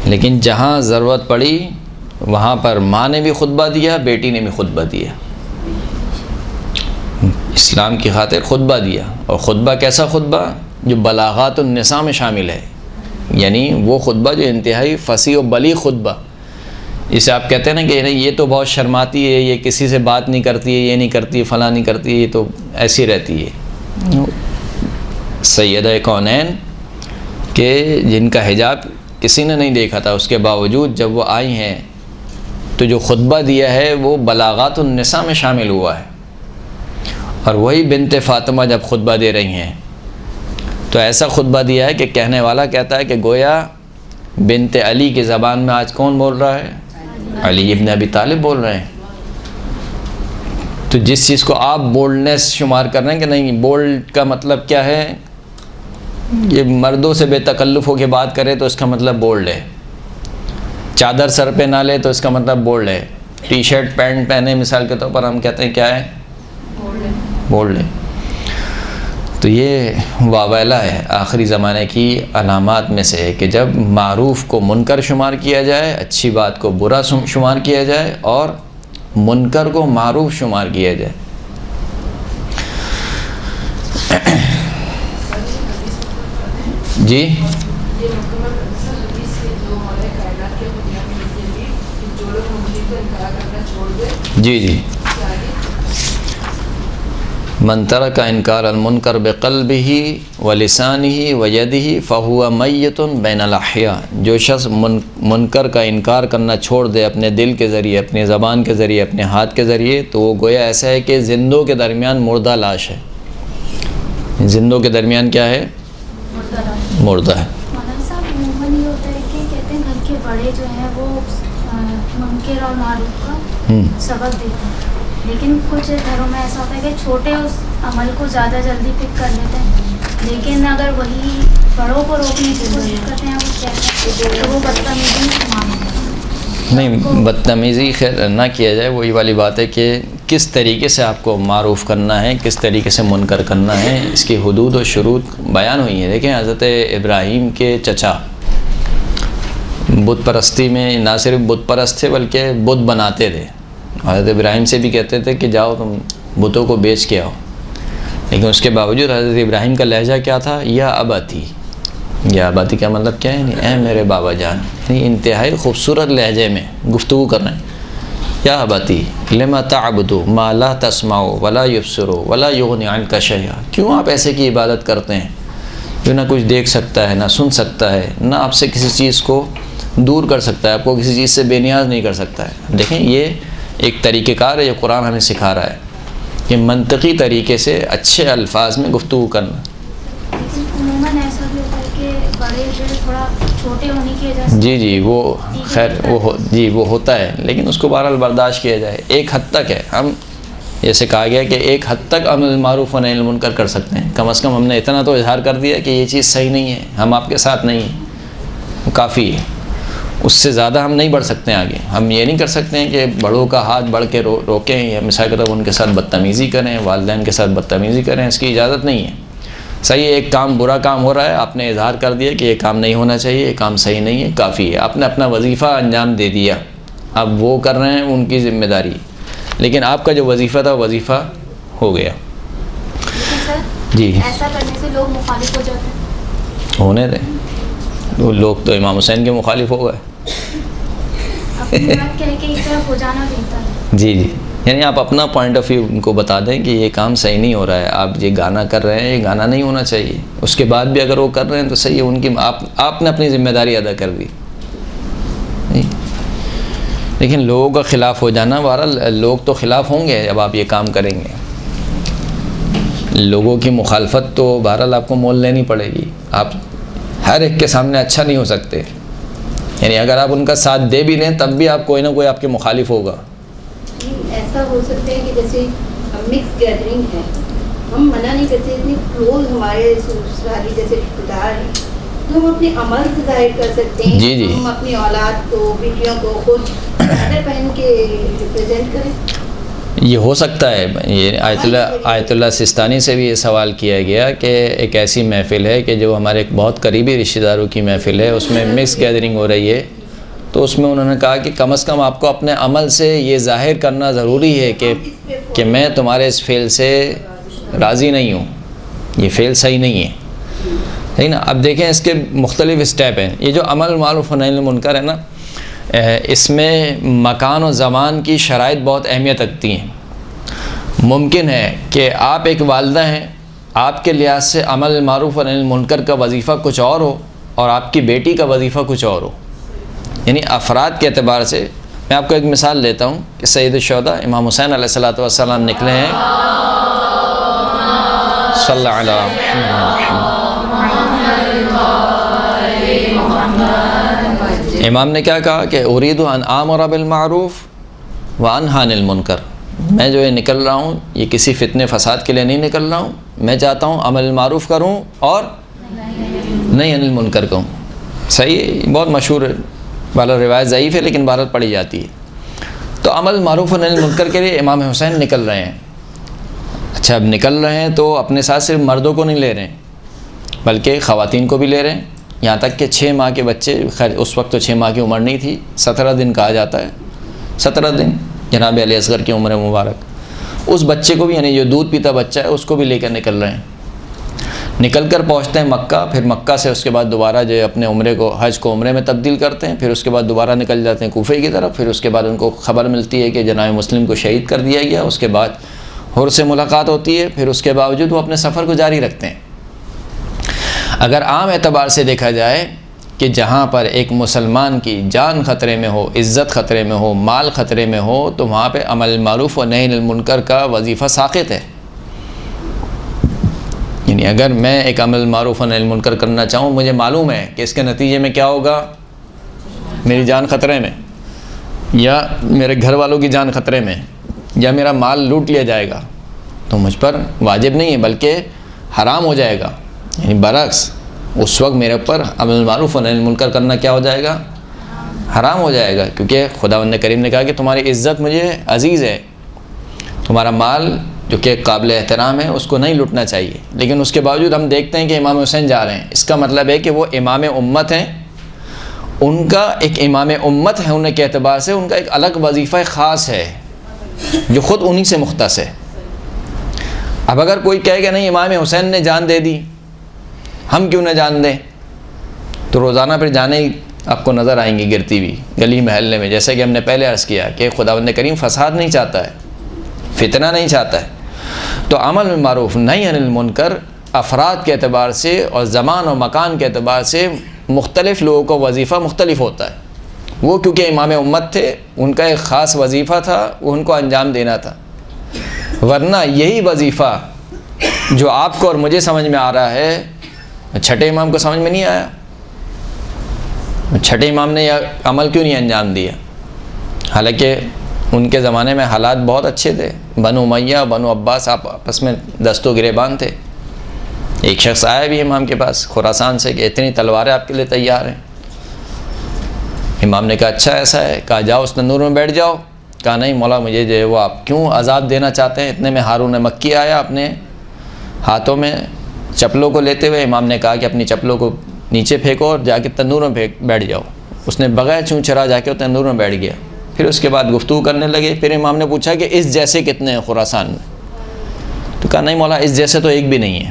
A: لیکن جہاں ضرورت پڑی وہاں پر ماں نے بھی خطبہ دیا، بیٹی نے بھی خطبہ دیا، اسلام کی خاطر خطبہ دیا. اور خطبہ کیسا خطبہ؟ جو بلاغات النساء میں شامل ہے، یعنی وہ خطبہ جو انتہائی فصیح و بلیغ خطبہ. اسے آپ کہتے ہیں نا کہ یہ تو بہت شرماتی ہے، یہ کسی سے بات نہیں کرتی ہے، یہ نہیں کرتی، فلاں نہیں کرتی، یہ تو ایسی رہتی ہے. سیدہ کونین کہ جن کا حجاب کسی نے نہیں دیکھا تھا، اس کے باوجود جب وہ آئی ہیں تو جو خطبہ دیا ہے وہ بلاغات النساء میں شامل ہوا ہے. اور وہی بنت فاطمہ جب خطبہ دے رہی ہیں تو ایسا خطبہ دیا ہے کہ کہنے والا کہتا ہے کہ گویا بنت علی کی زبان میں آج کون بول رہا ہے؟ علی ابن ابی طالب بول رہے ہیں. تو جس چیز کو آپ بولڈنس شمار کر رہے ہیں کہ نہیں، بولڈ کا مطلب کیا ہے، یہ مردوں سے بے تکلف ہو کے بات کرے تو اس کا مطلب بولڈ ہے، چادر سر پہ نہ لے تو اس کا مطلب بولڈ ہے، ٹی شرٹ پینٹ پہنے مثال کے طور پر ہم کہتے ہیں کیا ہے، بولڈ ہے. تو یہ واویلا ہے آخری زمانے کی علامات میں سے کہ جب معروف کو منکر شمار کیا جائے، اچھی بات کو برا شمار کیا جائے، اور منکر کو معروف شمار کیا جائے. جی جی جی من ترک انکار المنکر بقلبہ ولسانہ ویدہ فہو میت بین الاحیاء. جو شخص منکر کا انکار کرنا چھوڑ دے اپنے دل کے ذریعے، اپنی زبان کے ذریعے، اپنے ہاتھ کے ذریعے، تو وہ گویا ایسا ہے کہ زندوں کے درمیان مردہ لاش ہے. زندوں کے درمیان کیا ہے؟ مردہ ہے.
B: مولانا صاحب عموماً یہ ہوتا ہے کہ کہتے ہیں گھر کے بڑے جو ہیں وہ منکر اور معروف کا سبق دیتے ہیں، لیکن کچھ گھروں میں ایسا ہوتا ہے کہ چھوٹے اس عمل کو زیادہ جلدی پک کر لیتے ہیں، لیکن اگر وہی بڑوں کو روکنے کی کوشش کرتے ہیں وہ کہتے ہیں تو وہ بدتمیزی مانتے ہیں.
A: نہیں، بدتمیزی خیر نہ کیا جائے. وہی والی بات ہے کہ کس طریقے سے آپ کو معروف کرنا ہے، کس طریقے سے منکر کرنا ہے، اس کی حدود و شروط بیان ہوئی ہیں. دیکھیں حضرت ابراہیم کے چچا بت پرستی میں نہ صرف بت پرست تھے بلکہ بت بناتے تھے. حضرت ابراہیم سے بھی کہتے تھے کہ جاؤ تم بتوں کو بیچ کے آؤ، لیکن اس کے باوجود حضرت ابراہیم کا لہجہ کیا تھا؟ یا اباتی. یا اباتی کا مطلب کیا ہے؟ اے میرے بابا جان. یعنی انتہائی خوبصورت لہجے میں گفتگو کر رہے ہیں. یا اباتی لما تعبد ما لا تسمع ولا یبصر ولا یغنی عنک شیئا. کیوں آپ ایسے کی عبادت کرتے ہیں جو نہ کچھ دیکھ سکتا ہے، نہ سن سکتا ہے، نہ آپ سے کسی چیز کو دور کر سکتا ہے، آپ کو کسی چیز سے بے نیاز نہیں کر سکتا ہے. دیکھیں یہ ایک طریقہ کار ہے جو قرآن ہمیں سکھا رہا ہے کہ منطقی طریقے سے اچھے الفاظ میں گفتگو کرنا.
B: لیکن عموماً ایسا بھی ہوتا ہے کہ بڑے جو تھوڑا چھوٹے ہونے کی وجہ سے
A: جی وہ خیر وہ ہوتا ہے، لیکن اس کو بہرحال برداشت کیا جائے. ایک حد تک ہے، ہم جیسے کہا گیا کہ ایک حد تک امر معروف و نہی عن المنکر کر سکتے ہیں. کم از کم ہم نے اتنا تو اظہار کر دیا کہ یہ چیز صحیح نہیں ہے، ہم آپ کے ساتھ نہیں ہیں، کافی ہے. اس سے زیادہ ہم نہیں بڑھ سکتے ہیں آگے. ہم یہ نہیں کر سکتے ہیں کہ بڑوں کا ہاتھ بڑھ کے روکیں یا مثال کے طور پر ان کے ساتھ بدتمیزی کریں، والدین کے ساتھ بدتمیزی کریں. اس کی اجازت نہیں ہے. صحیح ہے، ایک کام برا کام ہو رہا ہے، آپ نے اظہار کر دیا کہ یہ کام نہیں ہونا چاہیے، یہ کام صحیح نہیں ہے، کافی ہے. آپ نے اپنا وظیفہ انجام دے دیا، اب وہ کر رہے ہیں ان کی ذمہ داری، لیکن آپ کا جو وظیفہ تھا وظیفہ ہو گیا. جی
B: ایسا کرنے سے لوگ مخالف ہو جاتے ہیں.
A: ہونے دیں، وہ لوگ تو امام حسین کے مخالف ہو گئے.
B: اپنی بات کیا ہے کہ ایک طرف ہو جانا بہتر ہے.
A: جی یعنی آپ اپنا پوائنٹ آف ویو ان کو بتا دیں کہ یہ کام صحیح نہیں ہو رہا ہے، آپ یہ گانا کر رہے ہیں، یہ گانا نہیں ہونا چاہیے. اس کے بعد بھی اگر وہ کر رہے ہیں تو صحیح ہے، ان کی آپ نے اپنی ذمہ داری ادا کر دی. لیکن لوگوں کا خلاف ہو جانا، بہرحال لوگ تو خلاف ہوں گے جب آپ یہ کام کریں گے. لوگوں کی مخالفت تو بہرحال آپ کو مول لینی پڑے گی. آپ ہر ایک کے سامنے اچھا نہیں ہو سکتے. یعنی اگر آپ ان کا ساتھ دے بھی لیں تب بھی آپ کوئی نہ کوئی آپ کے مخالف ہوگا.
C: ایسا ہو سکتا ہے کہ جیسے مکس گیدرنگ ہے, ہم منع نہیں کرتے, اتنے کلوز ہمارے سسرالی جیسے رشتے دار ہیں, تو ہم اپنے عمل سے ظاہر کر سکتے ہیں.
A: جی
C: ہم اپنی اولاد کو, بیٹیوں کو خود چادر پہن کے ریپرزینٹ کریں.
A: یہ ہو سکتا ہے. یہ آیت اللہ سستانی سے بھی یہ سوال کیا گیا کہ ایک ایسی محفل ہے کہ جو ہمارے ایک بہت قریبی رشتہ داروں کی محفل ہے, اس میں مکس گیدرنگ ہو رہی ہے, تو اس میں انہوں نے کہا کہ کم از کم آپ کو اپنے عمل سے یہ ظاہر کرنا ضروری ہے کہ میں تمہارے اس فعل سے راضی نہیں ہوں, یہ فعل صحیح نہیں ہے. ٹھیک نا. اب دیکھیں اس کے مختلف اسٹیپ ہیں. یہ جو عمل معروف و نہی عن المنکر ہے نا, اس میں مکان و زمان کی شرائط بہت اہمیت رکھتی ہیں. ممکن ہے کہ آپ ایک والدہ ہیں, آپ کے لحاظ سے عمل معروف و نہی عن المنکر کا وظیفہ کچھ اور ہو اور آپ کی بیٹی کا وظیفہ کچھ اور ہو. یعنی افراد کے اعتبار سے میں آپ کو ایک مثال دیتا ہوں کہ سید الشہداء امام حسین علیہ الصلوۃ والسلام نکلے ہیں, صلی اللہ علیہ وسلم. امام نے کیا کہا کہ اريد ان آمر بالمعروف وانہی عن المنکر. میں جو یہ نکل رہا ہوں یہ کسی فتنے فساد کے لیے نہیں نکل رہا ہوں, میں چاہتا ہوں عمل معروف کروں اور نہی عن المنکر کروں. صحیح ہے, بہت مشہور ہے, والا روایت ضعیف ہے لیکن بہرحال پڑھی جاتی ہے. تو عمل معروف و نہی عن المنکر کے لیے امام حسین نکل رہے ہیں. اچھا, اب نکل رہے ہیں تو اپنے ساتھ صرف مردوں کو نہیں لے رہے ہیں بلکہ خواتین کو بھی لے رہے ہیں, یہاں تک کہ 6 ماہ کے بچے, خیر اس وقت تو 6 ماہ کی عمر نہیں تھی, 17 دن کہا جاتا ہے, 17 دن جناب علی اصغر کی عمر مبارک, اس بچے کو بھی, یعنی جو دودھ پیتا بچہ ہے اس کو بھی لے کر نکل رہے ہیں. نکل کر پہنچتے ہیں مکہ, پھر مکہ سے اس کے بعد دوبارہ جو اپنے عمرے کو, حج کو عمرے میں تبدیل کرتے ہیں, پھر اس کے بعد دوبارہ نکل جاتے ہیں کوفے کی طرف. پھر اس کے بعد ان کو خبر ملتی ہے کہ جناب مسلم کو شہید کر دیا گیا. اس کے بعد حر سے ملاقات ہوتی ہے, پھر اس کے باوجود وہ اپنے سفر کو جاری رکھتے ہیں. اگر عام اعتبار سے دیکھا جائے کہ جہاں پر ایک مسلمان کی جان خطرے میں ہو, عزت خطرے میں ہو, مال خطرے میں ہو, تو وہاں پہ عمل معروف و نہی عن المنکر کا وظیفہ ساقط ہے. یعنی اگر میں ایک عمل معروف و نہی عن المنکر کرنا چاہوں, مجھے معلوم ہے کہ اس کے نتیجے میں کیا ہوگا, میری جان خطرے میں, یا میرے گھر والوں کی جان خطرے میں, یا میرا مال لوٹ لیا جائے گا, تو مجھ پر واجب نہیں ہے بلکہ حرام ہو جائے گا. یعنی برعکس اس وقت میرے اوپر عمل معروف و نہی عن المنکر کرنا کیا ہو جائے گا, حرام ہو جائے گا. کیونکہ خداوند کریم نے کہا کہ تمہاری عزت مجھے عزیز ہے, تمہارا مال جو کہ قابل احترام ہے اس کو نہیں لوٹنا چاہیے. لیکن اس کے باوجود ہم دیکھتے ہیں کہ امام حسین جا رہے ہیں. اس کا مطلب ہے کہ وہ امام امت ہیں, ان کا ایک امام امت ہے, ان کے اعتبار سے ان کا ایک الگ وظیفہ خاص ہے جو خود انہی سے مختص ہے. اب اگر کوئی کہے کہ نہیں امام حسین نے جان دے دی, ہم کیوں نہ جان دیں, تو روزانہ پھر جانے ہی آپ کو نظر آئیں گی گرتی ہوئی گلی محلے میں. جیسے کہ ہم نے پہلے عرض کیا کہ خداوند کریم فساد نہیں چاہتا ہے, فتنہ نہیں چاہتا ہے. تو عمل معروف نہی عن المنکر افراد کے اعتبار سے اور زمان و مکان کے اعتبار سے مختلف لوگوں کا وظیفہ مختلف ہوتا ہے. وہ کیونکہ امام امت تھے, ان کا ایک خاص وظیفہ تھا, وہ ان کو انجام دینا تھا. ورنہ یہی وظیفہ جو آپ کو اور مجھے سمجھ میں آ رہا ہے, چھٹے امام کو سمجھ میں نہیں آیا. چھٹے امام نے یہ عمل کیوں نہیں انجام دیا, حالانکہ ان کے زمانے میں حالات بہت اچھے تھے. بنو امیہ, بنو عباس آپس میں دست و گریبان تھے. ایک شخص آیا بھی امام کے پاس خراسان سے کہ اتنی تلواریں آپ کے لیے تیار ہیں. امام نے کہا اچھا ایسا ہے, کہا جاؤ اس تندور میں بیٹھ جاؤ. کہا نہیں مولا, مجھے جو ہے وہ آپ کیوں عذاب دینا چاہتے ہیں. اتنے میں ہارون مکی آیا اپنے ہاتھوں میں چپلوں کو لیتے ہوئے. امام نے کہا کہ اپنی چپلوں کو نیچے پھینکو اور جا کے تندور میں بیٹھ جاؤ. اس نے بغیر چون چرا جا کے تندور میں بیٹھ گیا. پھر اس کے بعد گفتگو کرنے لگے. پھر امام نے پوچھا کہ اس جیسے کتنے ہیں خراسان میں, تو کہا نہیں مولا اس جیسے تو ایک بھی نہیں ہے.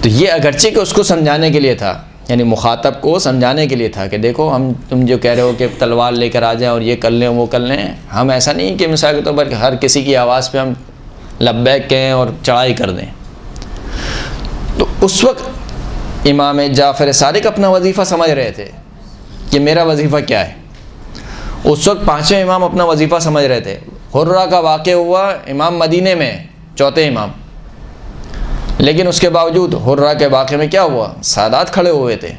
A: تو یہ اگرچہ کہ اس کو سمجھانے کے لیے تھا, یعنی مخاطب کو سمجھانے کے لیے تھا کہ دیکھو تم جو کہہ رہے ہو کہ تلوار لے کر آ جائیں اور یہ کر لیں وہ کر لیں, ہم ایسا نہیں کہ مثال کے طور پر ہر کسی کی آواز پہ ہم لبیک کہیں اور چڑھائی کر دیں. تو اس وقت امام جعفر صادق اپنا وظیفہ سمجھ رہے تھے کہ میرا وظیفہ کیا ہے. اس وقت 5ویں امام اپنا وظیفہ سمجھ رہے تھے. حرہ کا واقع ہوا امام مدینے میں, چوتھے امام, لیکن اس کے باوجود حرہ کے واقعے میں کیا ہوا, سادات کھڑے ہوئے تھے.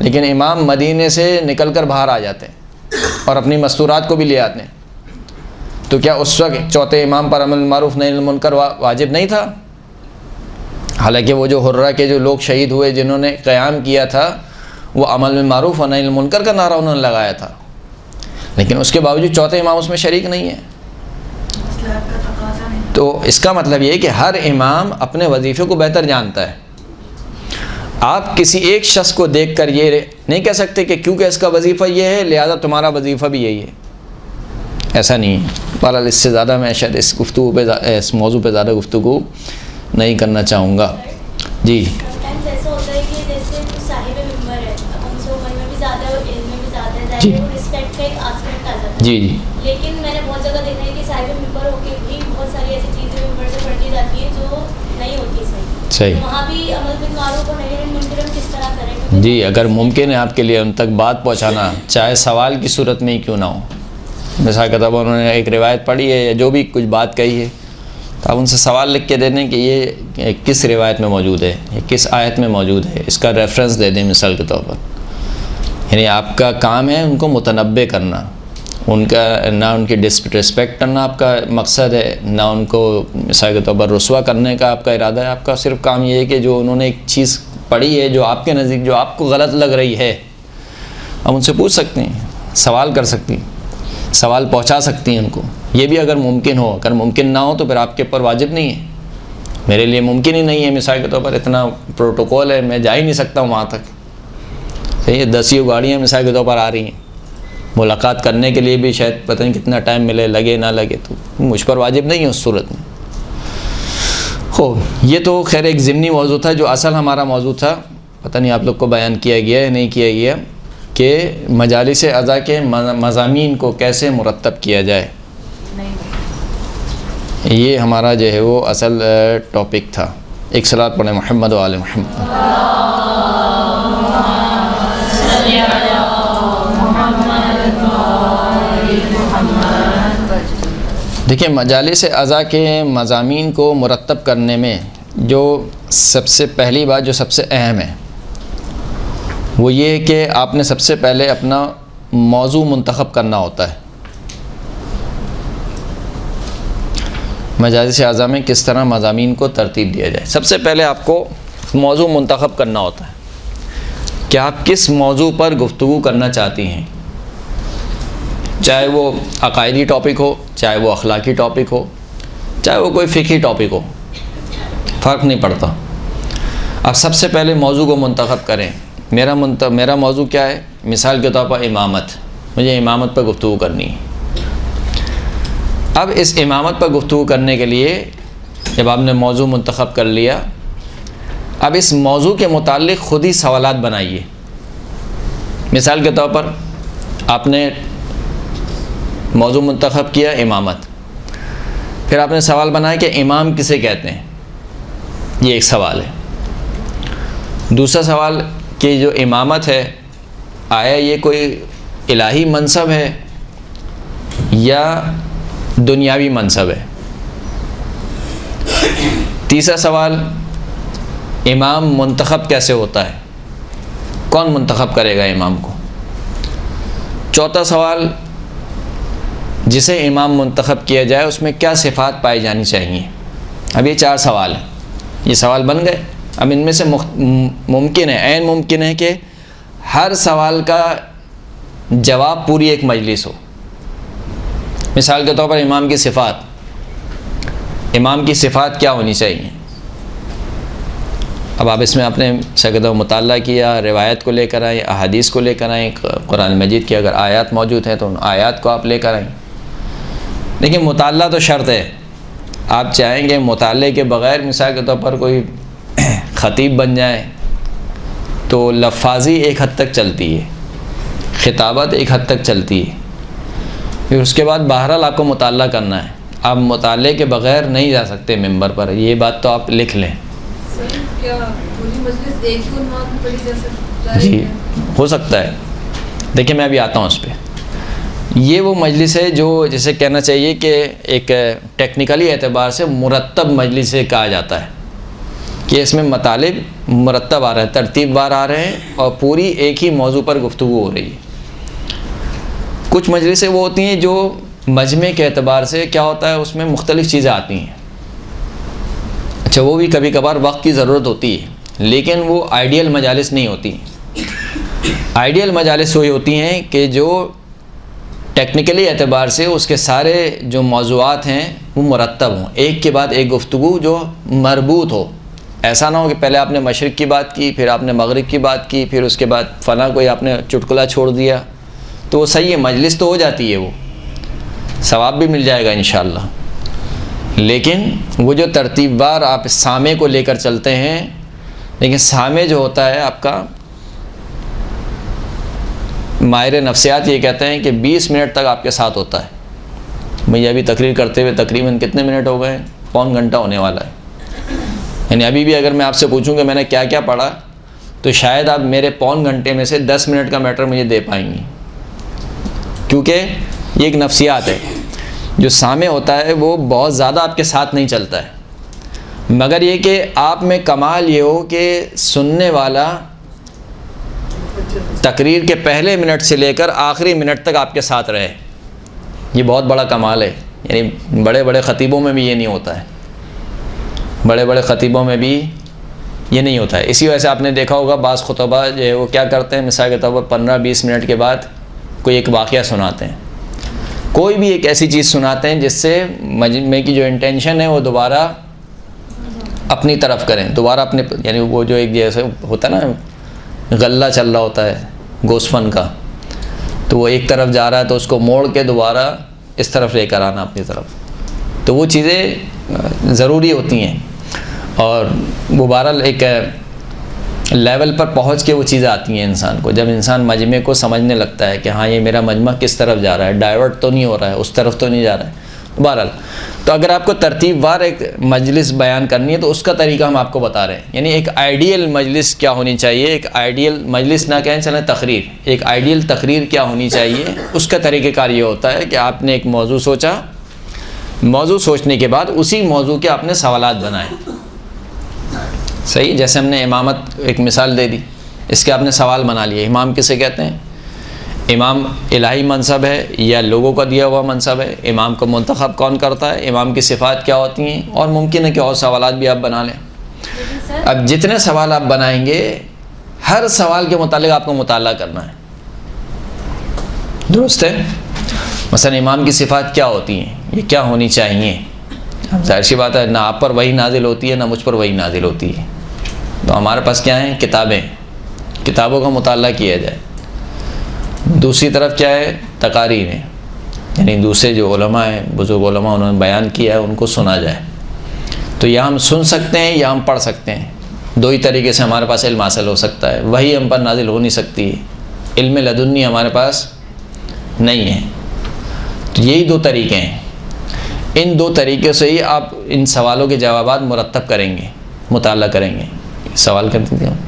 A: لیکن امام مدینے سے نکل کر باہر آ جاتے ہیں اور اپنی مستورات کو بھی لے آتے ہیں، تو کیا اس وقت چوتھے امام پر امر بالمعروف نہی عن المنکر واجب نہیں تھا؟ حالانکہ وہ جو حرہ کے جو لوگ شہید ہوئے جنہوں نے قیام کیا تھا، وہ امر بالمعروف اور نہی عن المنکر کا نعرہ انہوں نے لگایا تھا، لیکن اس کے باوجود چوتھے امام اس میں شریک نہیں ہے۔ تو اس کا مطلب یہ ہے کہ ہر امام اپنے وظیفے کو بہتر جانتا ہے۔ آپ کسی ایک شخص کو دیکھ کر یہ نہیں کہہ سکتے کہ کیونکہ اس کا وظیفہ یہ ہے لہذا تمہارا وظیفہ بھی یہی ہے، ایسا نہیں ہے۔ بہرحال اس سے زیادہ میں شاید اس گفتگو پہ اس موضوع پہ زیادہ گفتگو نہیں کرنا چاہوں گا۔ جی
B: ایسا ہوتا ہے کہ جیسے صاحب ممبر ہے، ان سے عمر میں بھی زیادہ ہے اور علم میں بھی زیادہ ہے،
A: جی
B: رسپیکٹ کا ایک آسپیکٹ آ جاتا ہے۔
A: جی جی
B: لیکن میں نے بہت جگہ دیکھا ہے کہ صاحب ممبر ہو کے بھی بہت ساری ایسی چیزیں ممبر سے پڑھ لی جاتی ہیں جو نہیں ہوتی صحیح۔ وہاں بھی امر بالمعروف اور نہی عن المنکر ہم کس طرح کریں؟
A: جی اگر ممکن ہے آپ کے لیے ان تک بات پہنچانا، چاہے سوال کی صورت میں ہی کیوں نہ ہو، مثال کے طور پر انہوں نے ایک روایت پڑھی ہے یا جو بھی کچھ بات کہی ہے، تو آپ ان سے سوال لکھ کے دے دیں کہ یہ کس روایت میں موجود ہے، یہ کس آیت میں موجود ہے، اس کا ریفرنس دے دیں مثال کے طور پر۔ یعنی آپ کا کام ہے ان کو متنبع کرنا، ان کا نہ ان کی ڈسرسپیکٹ کرنا آپ کا مقصد ہے، نہ ان کو مثال کے طور پر رسوا کرنے کا آپ کا ارادہ ہے۔ آپ کا صرف کام یہ ہے کہ جو انہوں نے ایک چیز پڑھی ہے جو آپ کے نزدیک جو آپ کو غلط لگ رہی ہے، آپ ان سے پوچھ سکتے ہیں، سوال کر سکتی ہیں، سوال پہنچا سکتی ہیں ان کو، یہ بھی اگر ممکن ہو۔ اگر ممکن نہ ہو تو پھر آپ کے اوپر واجب نہیں ہے، میرے لیے ممکن ہی نہیں ہے، مثال کے طور پر اتنا پروٹوکول ہے میں جا ہی نہیں سکتا ہوں وہاں تک، صحیح ہے، 10 گاڑیاں مثال کے طور پر آ رہی ہیں، ملاقات کرنے کے لیے بھی شاید پتہ نہیں کتنا ٹائم ملے، لگے نہ لگے، تو مجھ پر واجب نہیں ہے اس صورت میں۔ یہ تو خیر ایک ضمنی موضوع تھا، جو اصل ہمارا موضوع تھا پتہ نہیں آپ لوگ کو بیان کیا گیا ہے نہیں کیا گیا، کہ مجالس عزا کے مضامین کو کیسے مرتب کیا جائے، یہ ہمارا جو ہے وہ اصل ٹاپک تھا۔ ایک صلاۃ پڑھیں محمد و آل محمد۔ دیکھیں مجالس عزا کے مضامین کو مرتب کرنے میں جو سب سے پہلی بات جو سب سے اہم ہے وہ یہ ہے کہ آپ نے سب سے پہلے اپنا موضوع منتخب کرنا ہوتا ہے۔ مجالس عزا میں کس طرح مضامین کو ترتیب دیا جائے، سب سے پہلے آپ کو موضوع منتخب کرنا ہوتا ہے کہ آپ کس موضوع پر گفتگو کرنا چاہتی ہیں، چاہے وہ عقائدی ٹاپک ہو، چاہے وہ اخلاقی ٹاپک ہو، چاہے وہ کوئی فقہی ٹاپک ہو، فرق نہیں پڑتا۔ آپ سب سے پہلے موضوع کو منتخب کریں۔ میرا موضوع کیا ہے؟ مثال کے طور پر امامت، مجھے امامت پر گفتگو کرنی ہے۔ اب اس امامت پر گفتگو کرنے کے لیے جب آپ نے موضوع منتخب کر لیا، اب اس موضوع کے متعلق خود ہی سوالات بنائیے۔ مثال کے طور پر آپ نے موضوع منتخب کیا امامت، پھر آپ نے سوال بنایا کہ امام کسے کہتے ہیں، یہ ایک سوال ہے۔ دوسرا سوال کہ جو امامت ہے آیا یہ کوئی الہی منصب ہے یا دنیاوی منصب ہے۔ تیسرا سوال امام منتخب کیسے ہوتا ہے، کون منتخب کرے گا امام کو۔ چوتھا سوال جسے امام منتخب کیا جائے اس میں کیا صفات پائی جانی چاہیے۔ اب یہ 4 سوال ہیں، یہ سوال بن گئے۔ اب ان میں سے ممکن ہے، عین ممکن ہے کہ ہر سوال کا جواب پوری ایک مجلس ہو۔ مثال کے طور پر امام کی صفات، امام کی صفات کیا ہونی چاہیے۔ اب آپ اس میں اپنے سکتا مطالعہ کیا، روایت کو لے کر آئیں، احادیث کو لے کر آئیں، قرآن مجید کی اگر آیات موجود ہیں تو ان آیات کو آپ لے کر آئیں۔ لیکن مطالعہ تو شرط ہے، آپ چاہیں گے مطالعے کے بغیر مثال کے طور پر کوئی خطیب بن جائے تو لفاظی ایک حد تک چلتی ہے، خطابت ایک حد تک چلتی ہے، پھر اس کے بعد بہرحال آپ کو مطالعہ کرنا ہے، آپ مطالعے کے بغیر نہیں جا سکتے ممبر پر، یہ بات تو آپ لکھ لیں۔ جی ہو سکتا ہے، دیکھیں میں ابھی آتا ہوں اس پہ۔ یہ وہ مجلس ہے جو جسے کہنا چاہیے کہ ایک ٹیکنیکلی اعتبار سے مرتب مجلس سے کہا جاتا ہے۔ کہ اس میں مطالب مرتب آ رہے ہیں، ترتیب وار آ رہے ہیں اور پوری ایک ہی موضوع پر گفتگو ہو رہی ہے۔ کچھ مجلسیں وہ ہوتی ہیں جو مجمع کے اعتبار سے کیا ہوتا ہے اس میں مختلف چیزیں آتی ہیں، اچھا وہ بھی کبھی کبھار وقت کی ضرورت ہوتی ہے، لیکن وہ آئیڈیل مجالس نہیں ہوتی۔ آئیڈیل مجالس وہی ہوتی ہیں کہ جو ٹیکنیکلی اعتبار سے اس کے سارے جو موضوعات ہیں وہ مرتب ہوں، ایک کے بعد ایک گفتگو جو مربوط ہو۔ ایسا نہ ہو کہ پہلے آپ نے مشرق کی بات کی، پھر آپ نے مغرب کی بات کی، پھر اس کے بعد فلاں کوئی آپ نے چٹکلا چھوڑ دیا، تو وہ صحیح ہے، مجلس تو ہو جاتی ہے، وہ ثواب بھی مل جائے گا انشاءاللہ، لیکن وہ جو ترتیب وار آپ سامع کو لے کر چلتے ہیں، لیکن سامع جو ہوتا ہے آپ کا، ماہر نفسیات یہ کہتے ہیں کہ 20 منٹ تک آپ کے ساتھ ہوتا ہے۔ بھئی ابھی تقریر کرتے ہوئے تقریباً کتنے منٹ ہو گئے؟ پون گھنٹہ ہونے والا ہے، یعنی ابھی بھی اگر میں آپ سے پوچھوں کہ میں نے کیا کیا پڑھا تو شاید آپ میرے پون گھنٹے میں سے 10 منٹ کا میٹر مجھے دے پائیں گی، کیونکہ یہ ایک نفسیات ہے۔ جو سامع ہوتا ہے وہ بہت زیادہ آپ کے ساتھ نہیں چلتا ہے، مگر یہ کہ آپ میں کمال یہ ہو کہ سننے والا تقریر کے پہلے منٹ سے لے کر آخری منٹ تک آپ کے ساتھ رہے، یہ بہت بڑا کمال ہے۔ یعنی بڑے بڑے خطیبوں میں بھی یہ نہیں ہوتا ہے، بڑے بڑے خطیبوں میں بھی یہ نہیں ہوتا ہے۔ اسی وجہ سے آپ نے دیکھا ہوگا بعض خطبہ جو ہے وہ کیا کرتے ہیں، مثال کے طور پر 15-20 منٹ کے بعد کوئی ایک واقعہ سناتے ہیں، کوئی بھی ایک ایسی چیز سناتے ہیں جس سے مجمع کی جو انٹینشن ہے وہ دوبارہ اپنی طرف کریں، دوبارہ اپنے، یعنی وہ جو ایک جیسے ہوتا ہے نا غلہ چل رہا ہوتا ہے گوشت فن کا، تو وہ ایک طرف جا رہا ہے تو اس کو موڑ کے دوبارہ اس طرف لے کر آنا اپنی طرف، تو وہ چیزیں ضروری ہوتی ہیں، اور وہ بہرحال ایک لیول پر پہنچ کے وہ چیزیں آتی ہیں انسان کو، جب انسان مجمع کو سمجھنے لگتا ہے کہ ہاں یہ میرا مجمع کس طرف جا رہا ہے، ڈائیورٹ تو نہیں ہو رہا ہے، اس طرف تو نہیں جا رہا ہے۔ بہرحال تو اگر آپ کو ترتیب وار ایک مجلس بیان کرنی ہے تو اس کا طریقہ ہم آپ کو بتا رہے ہیں، یعنی ایک آئیڈیل مجلس کیا ہونی چاہیے، ایک آئیڈیل مجلس نہ کہیں چلیں تقریر، ایک آئیڈیل تقریر کیا ہونی چاہیے، اس کا طریقہ کار یہ ہوتا ہے کہ آپ نے ایک موضوع سوچا، موضوع سوچنے کے بعد اسی موضوع کے آپ نے سوالات بنائے، صحیح، جیسے ہم نے امامت ایک مثال دے دی، اس کے آپ نے سوال بنا لیے، امام کسے کہتے ہیں؟ امام الہی منصب ہے یا لوگوں کا دیا ہوا منصب ہے؟ امام کو منتخب کون کرتا ہے؟ امام کی صفات کیا ہوتی ہیں؟ اور ممکن ہے کہ اور سوالات بھی آپ بنا لیں۔ اب جتنے سوال آپ بنائیں گے ہر سوال کے متعلق آپ کو مطالعہ کرنا ہے، درست ہے؟ مثلا امام کی صفات کیا ہوتی ہیں، یہ کیا ہونی چاہیے؟ ظاہر سی بات ہے نہ آپ پر وحی نازل ہوتی ہے نہ مجھ پر وحی نازل ہوتی ہے، تو ہمارے پاس کیا ہیں؟ کتابیں، کتابوں کا مطالعہ کیا جائے۔ دوسری طرف کیا ہے؟ تقاریر ہیں، یعنی دوسرے جو علماء ہیں، بزرگ علماء، انہوں نے بیان کیا ہے، ان کو سنا جائے۔ تو یا ہم سن سکتے ہیں یا ہم پڑھ سکتے ہیں، دو ہی طریقے سے ہمارے پاس علم حاصل ہو سکتا ہے، وہی ہم پر نازل ہو نہیں سکتی، علم لدنی ہمارے پاس نہیں ہے۔ تو یہی دو طریقے ہیں، ان دو طریقے سے ہی آپ ان سوالوں کے جوابات مرتب کریں گے، مطالعہ کریں گے۔ سوال کر دیتے ہیں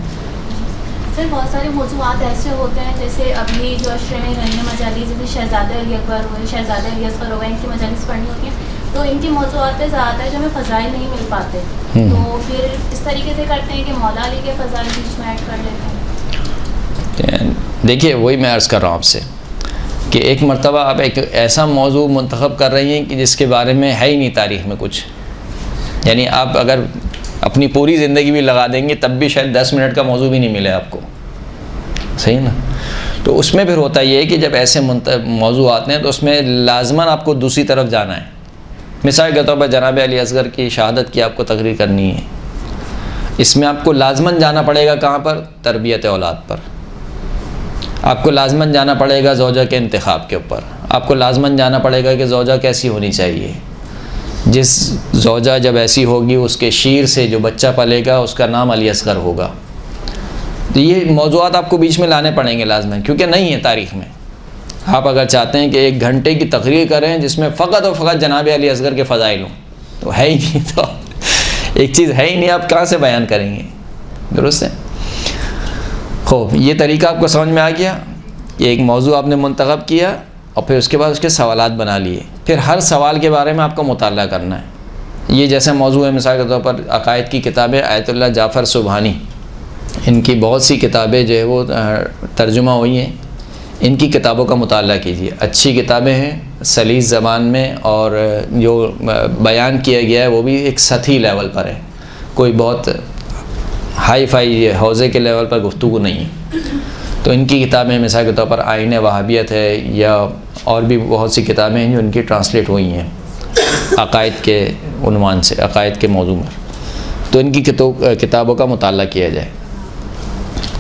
B: سر، بہت سارے موضوعات ایسے ہوتے ہیں جیسے ابھی جو عشرے میں نئی مجالس جیسے شہزادہ علی اکبر ہوئے، شہزادہ علی اصغر ہوئے، ان کی مجالس پڑھنی ہوتی ہیں، تو ان کی موضوعات پہ زیادہ ہے جو ہمیں فضائل نہیں مل پاتے، تو پھر اس طریقے سے کرتے ہیں کہ مولا علی کے فضائل بیچ میں ایڈ کر لیتے ہیں۔
A: دیکھیے وہی میں عرض کر رہا ہوں آپ سے کہ ایک مرتبہ آپ ایک ایسا موضوع منتخب کر رہی ہیں کہ جس کے بارے میں ہے ہی نہیں تاریخ میں کچھ، یعنی آپ اگر اپنی پوری زندگی بھی لگا دیں گے تب بھی شاید 10 منٹ کا موضوع بھی نہیں ملے آپ کو، صحیح نا؟ تو اس میں پھر ہوتا یہ ہے کہ جب ایسے موضوع آتے ہیں تو اس میں لازماً آپ کو دوسری طرف جانا ہے۔ مثال کے طور پر جناب علی اصغر کی شہادت کی آپ کو تقریر کرنی ہے، اس میں آپ کو لازماً جانا پڑے گا کہاں پر؟ تربیت اولاد پر، آپ کو لازماً جانا پڑے گا زوجہ کے انتخاب کے اوپر، آپ کو لازماً جانا پڑے گا کہ زوجہ کیسی ہونی چاہیے، جس زوجہ جب ایسی ہوگی اس کے شیر سے جو بچہ پلے گا اس کا نام علی اصغر ہوگا۔ تو یہ موضوعات آپ کو بیچ میں لانے پڑیں گے لازماً، کیونکہ نہیں ہے تاریخ میں۔ آپ اگر چاہتے ہیں کہ 1 گھنٹے کی تقریر کریں جس میں فقط اور فقط جناب علی اصغر کے فضائل ہوں، تو ہے ہی نہیں، تو ایک چیز ہے ہی نہیں، آپ کہاں سے بیان کریں گے، درست ہے؟ خوب، یہ طریقہ آپ کو سمجھ میں آ گیا، یہ ایک موضوع آپ نے منتخب کیا اور پھر اس کے بعد اس کے سوالات بنا لیے، پھر ہر سوال کے بارے میں آپ کو مطالعہ کرنا ہے، یہ جیسا موضوع ہے، مثال کے طور پر عقائد کی کتابیں آیت اللہ جعفر سبحانی، ان کی بہت سی کتابیں جو ہے وہ ترجمہ ہوئی ہیں، ان کی کتابوں کا مطالعہ کیجیے، اچھی کتابیں ہیں، سلیس زبان میں، اور جو بیان کیا گیا ہے وہ بھی ایک سطحی لیول پر ہے، کوئی بہت ہائی فائی حوزے کے لیول پر گفتگو نہیں ہے۔ تو ان کی کتابیں مثال کے طور پر آئین وہابیت ہے، یا اور بھی بہت سی کتابیں ہیں جو ان کی ٹرانسلیٹ ہوئی ہیں عقائد کے عنوان سے، عقائد کے موضوع میں، تو ان کی کتابوں کا مطالعہ کیا جائے۔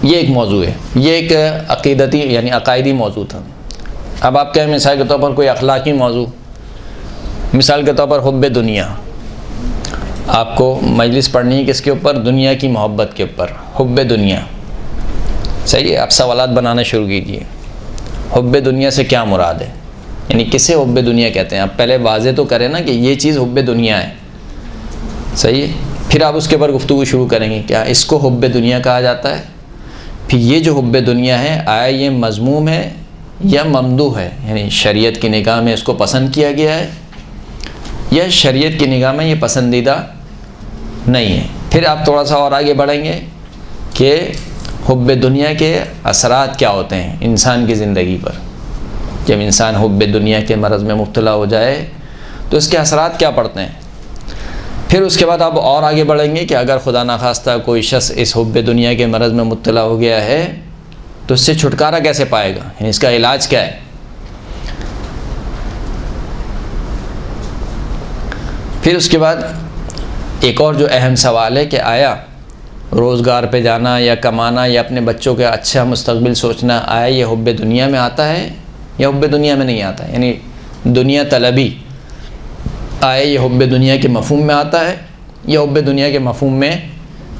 A: یہ ایک موضوع ہے، یہ ایک عقیدتی یعنی عقائدی موضوع تھا۔ اب آپ کہیں مثال کے طور پر کوئی اخلاقی موضوع، مثال کے طور پر حب دنیا، آپ کو مجلس پڑھنی ہے کس کے اوپر؟ دنیا کی محبت کے اوپر، حب دنیا، صحیح ہے؟ آپ سوالات بنانا شروع کیجیے، حب دنیا سے کیا مراد ہے، یعنی کسے حب دنیا کہتے ہیں؟ آپ پہلے واضح تو کریں نا کہ یہ چیز حب دنیا ہے، صحیح ہے؟ پھر آپ اس کے اوپر گفتگو شروع کریں گے، کیا اس کو حب دنیا کہا جاتا ہے؟ پھر یہ جو حب دنیا ہے، آیا یہ مذموم ہے یا ممدوح ہے، یعنی شریعت کی نگاہ میں اس کو پسند کیا گیا ہے یا شریعت کی نگاہ میں یہ پسندیدہ نہیں ہے؟ پھر آپ تھوڑا سا اور آگے بڑھیں گے کہ حب دنیا کے اثرات کیا ہوتے ہیں انسان کی زندگی پر۔ جب انسان حب دنیا کے مرض میں مبتلا ہو جائے تو اس کے اثرات کیا پڑتے ہیں۔ پھر اس کے بعد آپ اور آگے بڑھیں گے کہ اگر خدا نخواستہ کوئی شخص اس حب دنیا کے مرض میں مبتلا ہو گیا ہے تو اس سے چھٹکارا کیسے پائے گا، یعنی اس کا علاج کیا ہے۔ پھر اس کے بعد ایک اور جو اہم سوال ہے کہ آیا روزگار پہ جانا یا کمانا یا اپنے بچوں کا اچھا مستقبل سوچنا، آیا یہ حب دنیا میں آتا ہے یا حب دنیا میں نہیں آتا ہے، یعنی دنیا طلبی آیا یہ حب دنیا کے مفہوم میں آتا ہے یا حب دنیا کے مفہوم میں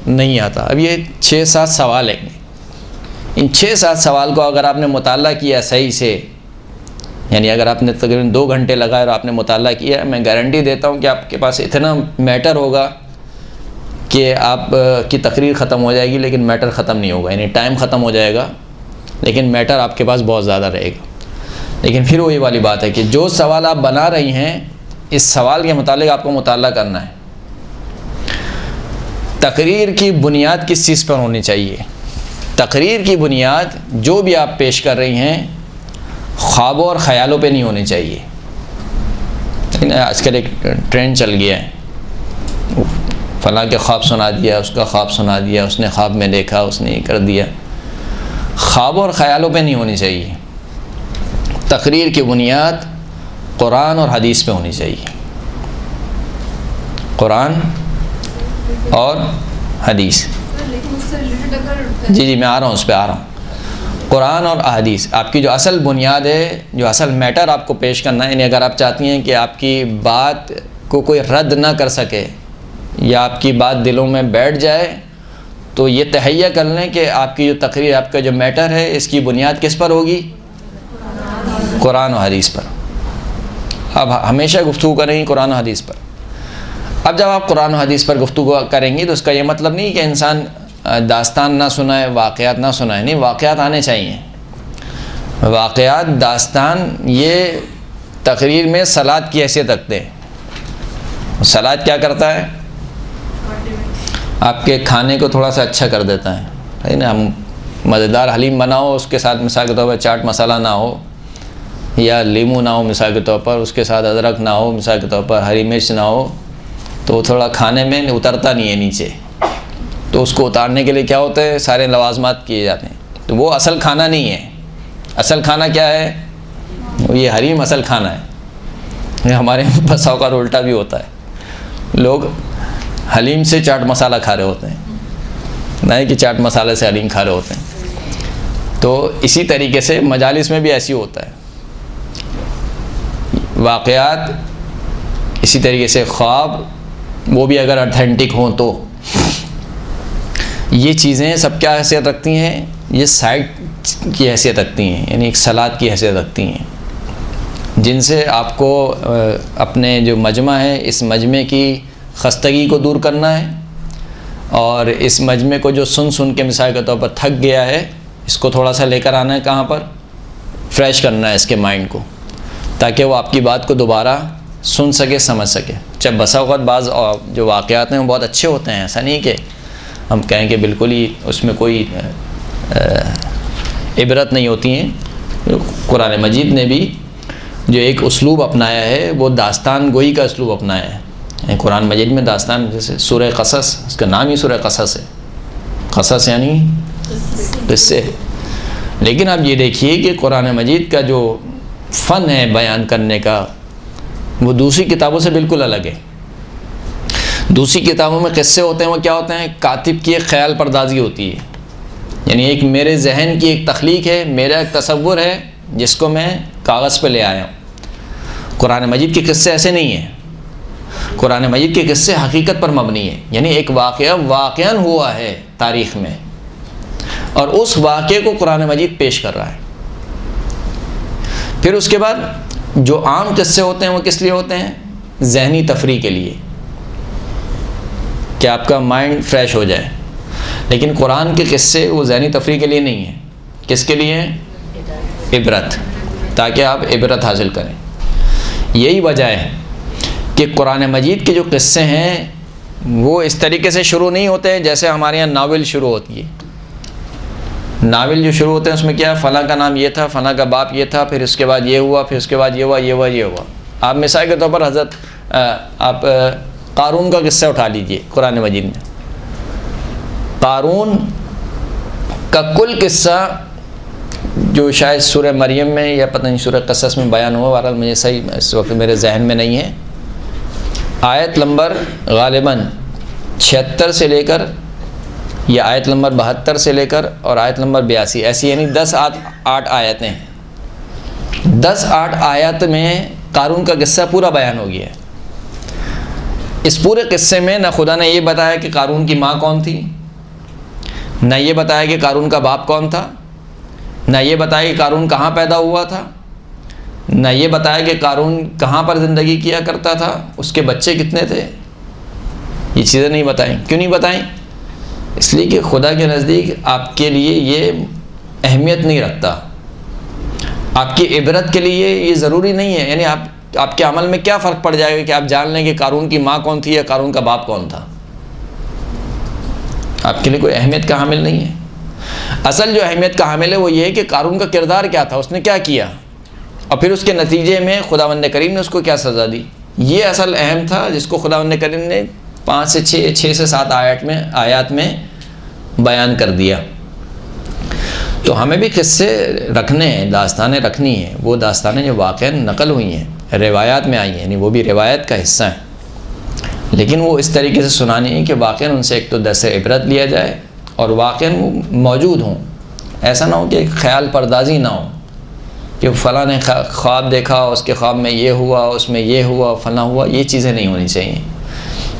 A: نہیں آتا۔ اب یہ 6-7 سوال ہیں، ان 6-7 سوال کو اگر آپ نے مطالعہ کیا صحیح سے، یعنی اگر آپ نے تقریباً 2 گھنٹے لگائے اور آپ نے مطالعہ کیا، میں گارنٹی دیتا ہوں کہ آپ کے پاس اتنا میٹر ہوگا کہ آپ کی تقریر ختم ہو جائے گی لیکن میٹر ختم نہیں ہوگا، یعنی ٹائم ختم ہو جائے گا لیکن میٹر آپ کے پاس بہت زیادہ رہے گا۔ لیکن پھر وہی والی بات ہے کہ جو سوال آپ بنا رہی ہیں اس سوال کے متعلق آپ کو مطالعہ کرنا ہے۔ تقریر کی بنیاد کس چیز پر ہونی چاہیے؟ تقریر کی بنیاد جو بھی آپ پیش کر رہی ہیں خوابوں اور خیالوں پہ نہیں ہونی چاہیے۔ لیکن آج کل ایک ٹرینڈ چل گیا ہے، فلاں کے خواب سنا دیا، اس کا خواب سنا دیا، اس نے خواب میں دیکھا، اس نے یہ کر دیا۔ خوابوں اور خیالوں پہ نہیں ہونی چاہیے۔ تقریر کی بنیاد قرآن اور حدیث پہ ہونی چاہیے، قرآن اور حدیث۔ جی میں آ رہا ہوں، اس پہ آ رہا ہوں۔ قرآن اور احادیث آپ کی جو اصل بنیاد ہے، جو اصل میٹر آپ کو پیش کرنا ہے، یعنی اگر آپ چاہتی ہیں کہ آپ کی بات کو کوئی رد نہ کر سکے یا آپ کی بات دلوں میں بیٹھ جائے، تو یہ تہیہ کر لیں کہ آپ کی جو تقریر، آپ کا جو میٹر ہے، اس کی بنیاد کس پر ہوگی؟ قرآن و حدیث پر۔ اب ہمیشہ گفتگو کریں گے قرآن و حدیث پر۔ اب جب آپ قرآن و حدیث پر گفتگو کریں گی تو اس کا یہ مطلب نہیں کہ انسان داستان نہ سنائے، واقعات نہ سنائے، نہیں، واقعات آنے چاہیے۔ واقعات، داستان یہ تقریر میں سلاد کی حیثیت رکھتے ہیں۔ سلاد کیا کرتا ہے؟ آپ کے کھانے کو تھوڑا سا اچھا کر دیتا ہے نا۔ ہم مزیدار حلیم بناؤ، اس کے ساتھ مثال کے طور پر چاٹ مسالہ نہ ہو یا لیمو نہ ہو مثال کے طور پر، اس کے ساتھ ادرک نہ ہو مثال کے طور پر، ہری مرچ نہ ہو، تو تھوڑا کھانے میں اترتا نہیں ہے نیچے۔ تو اس کو اتارنے کے لیے کیا ہوتا ہے؟ سارے لوازمات کیے جاتے ہیں۔ تو وہ اصل کھانا نہیں ہے۔ اصل کھانا کیا ہے؟ یہ حریم اصل کھانا ہے۔ ہمارے بس اوقات الٹا بھی ہوتا ہے، لوگ حلیم سے چاٹ مسالہ کھا رہے ہوتے ہیں، نہیں کہ چاٹ مسالے سے حلیم کھا رہے ہوتے ہیں۔ تو اسی طریقے سے مجالس میں بھی ایسی ہوتا ہے، واقعات، اسی طریقے سے خواب، وہ بھی اگر اتھینٹک ہوں تو یہ چیزیں سب کیا حیثیت رکھتی ہیں؟ یہ سائڈ کی حیثیت رکھتی ہیں، یعنی ایک سلاد کی حیثیت رکھتی ہیں، جن سے آپ کو اپنے جو مجمع ہے اس مجمع کی خستگی کو دور کرنا ہے، اور اس مجمع کو جو سن کے مثال کے طور پر تھک گیا ہے، اس کو تھوڑا سا لے کر آنا ہے کہاں پر؟ فریش کرنا ہے اس کے مائنڈ کو، تاکہ وہ آپ کی بات کو دوبارہ سن سکے، سمجھ سکے۔ اگرچہ بسا اوقات بعض جو واقعات ہیں وہ بہت اچھے ہوتے ہیں، ایسا نہیں کہ ہم کہیں کہ بالکل ہی اس میں کوئی عبرت نہیں ہوتی ہیں۔ قرآن مجید نے بھی جو ایک اسلوب اپنایا ہے وہ داستان گوئی کا اسلوب اپنایا ہے۔ قرآن مجید میں داستان، جیسے سورہ قصص، اس کا نام ہی سورہ قصص ہے، قصص یعنی قصے، لیکن آپ یہ دیکھیے کہ قرآن مجید کا جو فن ہے بیان کرنے کا وہ دوسری کتابوں سے بالکل الگ ہے۔ دوسری کتابوں میں قصے ہوتے ہیں، وہ کیا ہوتے ہیں؟ کاتب کی ایک خیال پردازی ہوتی ہے، یعنی ایک میرے ذہن کی ایک تخلیق ہے، میرا ایک تصور ہے جس کو میں کاغذ پہ لے آیا ہوں۔ قرآن مجید کے قصے ایسے نہیں ہیں۔ قرآن مجید کے قصے حقیقت پر مبنی ہیں، یعنی ایک واقعہ واقعاً ہوا ہے تاریخ میں، اور اس واقعے کو قرآن مجید پیش کر رہا ہے۔ پھر اس کے بعد جو عام قصے ہوتے ہیں وہ کس لیے ہوتے ہیں؟ ذہنی تفریح کے لیے، کہ آپ کا مائنڈ فریش ہو جائے۔ لیکن قرآن کے قصے وہ ذہنی تفریح کے لیے نہیں ہیں، کس کے لیے ہیں؟ عبرت، تاکہ آپ عبرت حاصل کریں۔ یہی وجہ ہے کہ قرآن مجید کے جو قصے ہیں وہ اس طریقے سے شروع نہیں ہوتے ہیں جیسے ہمارے یہاں ناول شروع ہوتی ہے۔ ناول جو شروع ہوتے ہیں اس میں کیا ہے؟ فلاں کا نام یہ تھا، فلاں کا باپ یہ تھا، پھر اس کے بعد یہ ہوا، پھر اس کے بعد یہ ہوا، یہ ہوا، یہ ہوا۔ آپ مثال کے طور پر حضرت آپ قارون کا قصہ اٹھا لیجئے قرآن مجید میں۔ قارون کا کل قصہ جو شاید سورہ مریم میں یا پتہ نہیں سورہ قصص میں بیان ہوا، بہرحال مجھے صحیح اس وقت میرے ذہن میں نہیں ہے، آیت نمبر غالباً 76 سے لے کر یا آیت نمبر 72 سے لے کر اور آیت نمبر 82، ایسی یعنی 10-8 آیتیں ہیں۔ 10-8 آیت میں قارون کا قصہ پورا بیان ہو گیا ہے۔ اس پورے قصے میں نہ خدا نے یہ بتایا کہ قارون کی ماں کون تھی، نہ یہ بتایا کہ قارون کا باپ کون تھا، نہ یہ بتایا کہ قارون کہاں پیدا ہوا تھا، نہ یہ بتایا کہ قارون کہاں پر زندگی کیا کرتا تھا، اس کے بچے کتنے تھے۔ یہ چیزیں نہیں بتائیں۔ کیوں نہیں بتائیں؟ اس لیے کہ خدا کے نزدیک آپ کے لیے یہ اہمیت نہیں رکھتا، آپ کی عبرت کے لیے یہ ضروری نہیں ہے۔ یعنی آپ کے عمل میں کیا فرق پڑ جائے گا کہ آپ جان لیں کہ قارون کی ماں کون تھی یا قارون کا باپ کون تھا؟ آپ کے لیے کوئی اہمیت کا حامل نہیں ہے۔ اصل جو اہمیت کا حامل ہے وہ یہ ہے کہ قارون کا کردار کیا تھا، اس نے کیا کیا، اور پھر اس کے نتیجے میں خداوند کریم نے اس کو کیا سزا دی۔ یہ اصل اہم تھا جس کو خداوند کریم نے 5 سے 6 سے 7 آیات میں بیان کر دیا۔ تو ہمیں بھی قصے رکھنے ہیں، داستانیں رکھنی ہیں، وہ داستانیں جو واقعاً نقل ہوئی ہیں، روایات میں آئی ہیں، یعنی وہ بھی روایت کا حصہ ہیں، لیکن وہ اس طریقے سے سنانی ہے کہ واقعاً ان سے ایک تو درس عبرت لیا جائے اور واقعاً وہ موجود ہوں۔ ایسا نہ ہو کہ خیال پردازی نہ ہو کہ فلاں نے خواب دیکھا، اس کے خواب میں یہ ہوا، اس میں یہ ہوا، فلاں ہوا۔ یہ چیزیں نہیں ہونی چاہیے۔